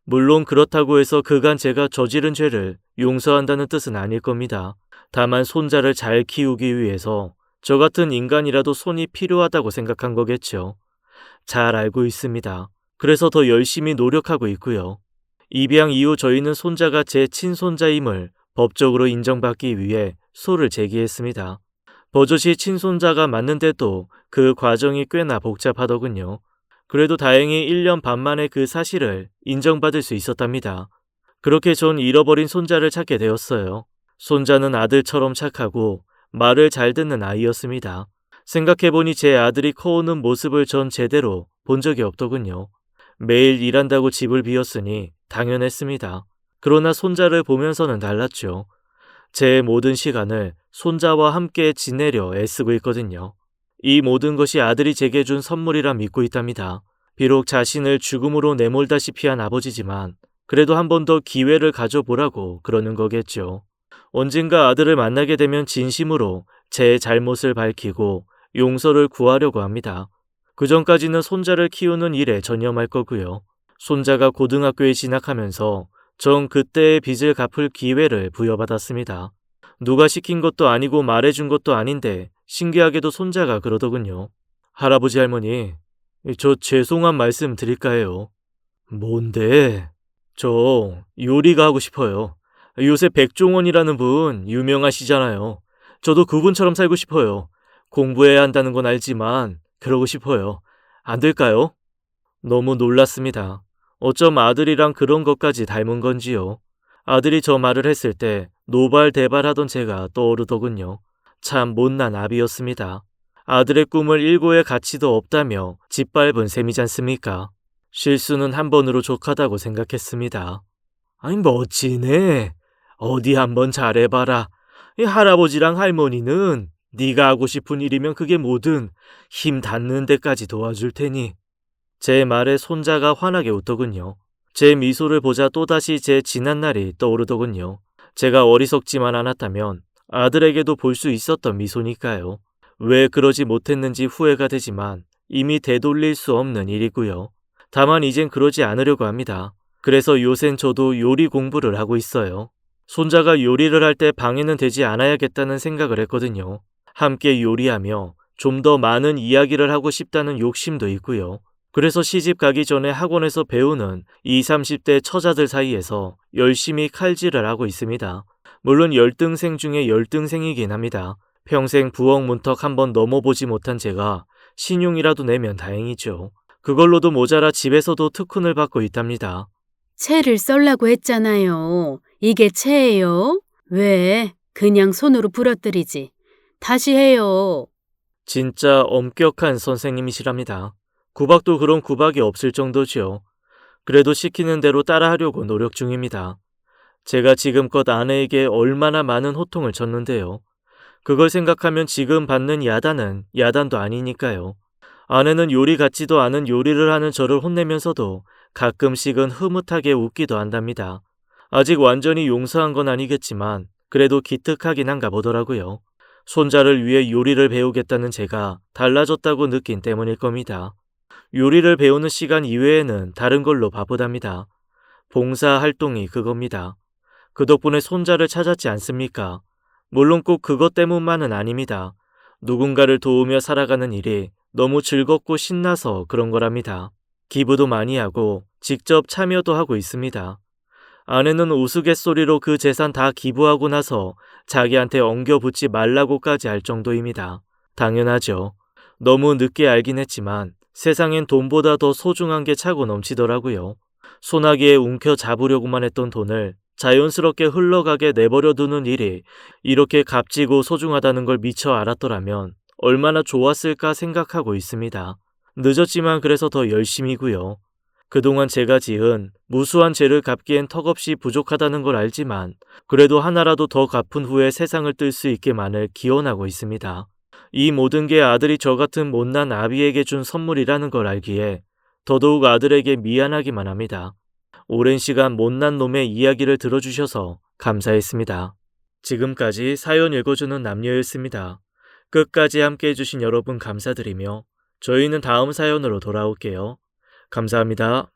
S1: 물론 그렇다고 해서 그간 제가 저지른 죄를 용서한다는 뜻은 아닐 겁니다. 다만 손자를 잘 키우기 위해서 저 같은 인간이라도 손이 필요하다고 생각한 거겠죠. 잘 알고 있습니다. 그래서 더 열심히 노력하고 있고요. 입양 이후 저희는 손자가 제 친손자임을 법적으로 인정받기 위해 소를 제기했습니다. 버젓이 친손자가 맞는데도 그 과정이 꽤나 복잡하더군요. 그래도 다행히 1년 반 만에 그 사실을 인정받을 수 있었답니다. 그렇게 전 잃어버린 손자를 찾게 되었어요. 손자는 아들처럼 착하고 말을 잘 듣는 아이였습니다. 생각해보니 제 아들이 커오는 모습을 전 제대로 본 적이 없더군요. 매일 일한다고 집을 비웠으니 당연했습니다. 그러나 손자를 보면서는 달랐죠. 제 모든 시간을 손자와 함께 지내려 애쓰고 있거든요. 이 모든 것이 아들이 제게 준 선물이라 믿고 있답니다. 비록 자신을 죽음으로 내몰다시피 한 아버지지만 그래도 한 번 더 기회를 가져보라고 그러는 거겠죠. 언젠가 아들을 만나게 되면 진심으로 제 잘못을 밝히고 용서를 구하려고 합니다. 그 전까지는 손자를 키우는 일에 전념할 거고요. 손자가 고등학교에 진학하면서 전 그때의 빚을 갚을 기회를 부여받았습니다. 누가 시킨 것도 아니고 말해준 것도 아닌데 신기하게도 손자가 그러더군요. 할아버지 할머니, 저 죄송한 말씀 드릴까 해요. 뭔데? 저 요리가 하고 싶어요. 요새 백종원이라는 분 유명하시잖아요. 저도 그분처럼 살고 싶어요. 공부해야 한다는 건 알지만 그러고 싶어요. 안 될까요? 너무 놀랐습니다. 어쩜 아들이랑 그런 것까지 닮은 건지요. 아들이 저 말을 했을 때 노발대발하던 제가 떠오르더군요. 참 못난 아비였습니다. 아들의 꿈을 일고의 가치도 없다며 짓밟은 셈이지 않습니까? 실수는 한 번으로 족하다고 생각했습니다. 멋지네. 어디 한번 잘해봐라. 이 할아버지랑 할머니는 네가 하고 싶은 일이면 그게 뭐든 힘 닿는 데까지 도와줄 테니. 제 말에 손자가 환하게 웃더군요. 제 미소를 보자 또다시 제 지난 날이 떠오르더군요. 제가 어리석지만 않았다면 아들에게도 볼 수 있었던 미소니까요. 왜 그러지 못했는지 후회가 되지만 이미 되돌릴 수 없는 일이고요. 다만 이젠 그러지 않으려고 합니다. 그래서 요샌 저도 요리 공부를 하고 있어요. 손자가 요리를 할 때 방해는 되지 않아야겠다는 생각을 했거든요. 함께 요리하며 좀 더 많은 이야기를 하고 싶다는 욕심도 있고요. 그래서 시집 가기 전에 학원에서 배우는 20, 30대 처자들 사이에서 열심히 칼질을 하고 있습니다. 물론 열등생 중에 열등생이긴 합니다. 평생 부엌 문턱 한번 넘어보지 못한 제가 신용이라도 내면 다행이죠. 그걸로도 모자라 집에서도 특훈을 받고 있답니다.
S2: 채를 썰라고 했잖아요. 이게 채예요? 왜? 그냥 손으로 부러뜨리지. 다시 해요.
S1: 진짜 엄격한 선생님이시랍니다. 구박도 그런 구박이 없을 정도지요. 그래도 시키는 대로 따라하려고 노력 중입니다. 제가 지금껏 아내에게 얼마나 많은 호통을 줬는데요. 그걸 생각하면 지금 받는 야단은 야단도 아니니까요. 아내는 요리 같지도 않은 요리를 하는 저를 혼내면서도 가끔씩은 흐뭇하게 웃기도 한답니다. 아직 완전히 용서한 건 아니겠지만 그래도 기특하긴 한가 보더라고요. 손자를 위해 요리를 배우겠다는 제가 달라졌다고 느낀 때문일 겁니다. 요리를 배우는 시간 이외에는 다른 걸로 바쁘답니다. 봉사 활동이 그겁니다. 그 덕분에 손자를 찾았지 않습니까? 물론 꼭 그것 때문만은 아닙니다. 누군가를 도우며 살아가는 일이 너무 즐겁고 신나서 그런 거랍니다. 기부도 많이 하고 직접 참여도 하고 있습니다. 아내는 우스갯소리로 그 재산 다 기부하고 나서 자기한테 엉겨붙지 말라고까지 할 정도입니다. 당연하죠. 너무 늦게 알긴 했지만 세상엔 돈보다 더 소중한 게 차고 넘치더라고요. 소나기에 움켜잡으려고만 했던 돈을 자연스럽게 흘러가게 내버려 두는 일이 이렇게 값지고 소중하다는 걸 미처 알았더라면 얼마나 좋았을까 생각하고 있습니다. 늦었지만 그래서 더 열심히고요. 그동안 제가 지은 무수한 죄를 갚기엔 턱없이 부족하다는 걸 알지만 그래도 하나라도 더 갚은 후에 세상을 뜰 수 있게만을 기원하고 있습니다. 이 모든 게 아들이 저 같은 못난 아비에게 준 선물이라는 걸 알기에 더더욱 아들에게 미안하기만 합니다. 오랜 시간 못난 놈의 이야기를 들어주셔서 감사했습니다. 지금까지 사연 읽어주는 남녀였습니다. 끝까지 함께 해주신 여러분 감사드리며 저희는 다음 사연으로 돌아올게요. 감사합니다.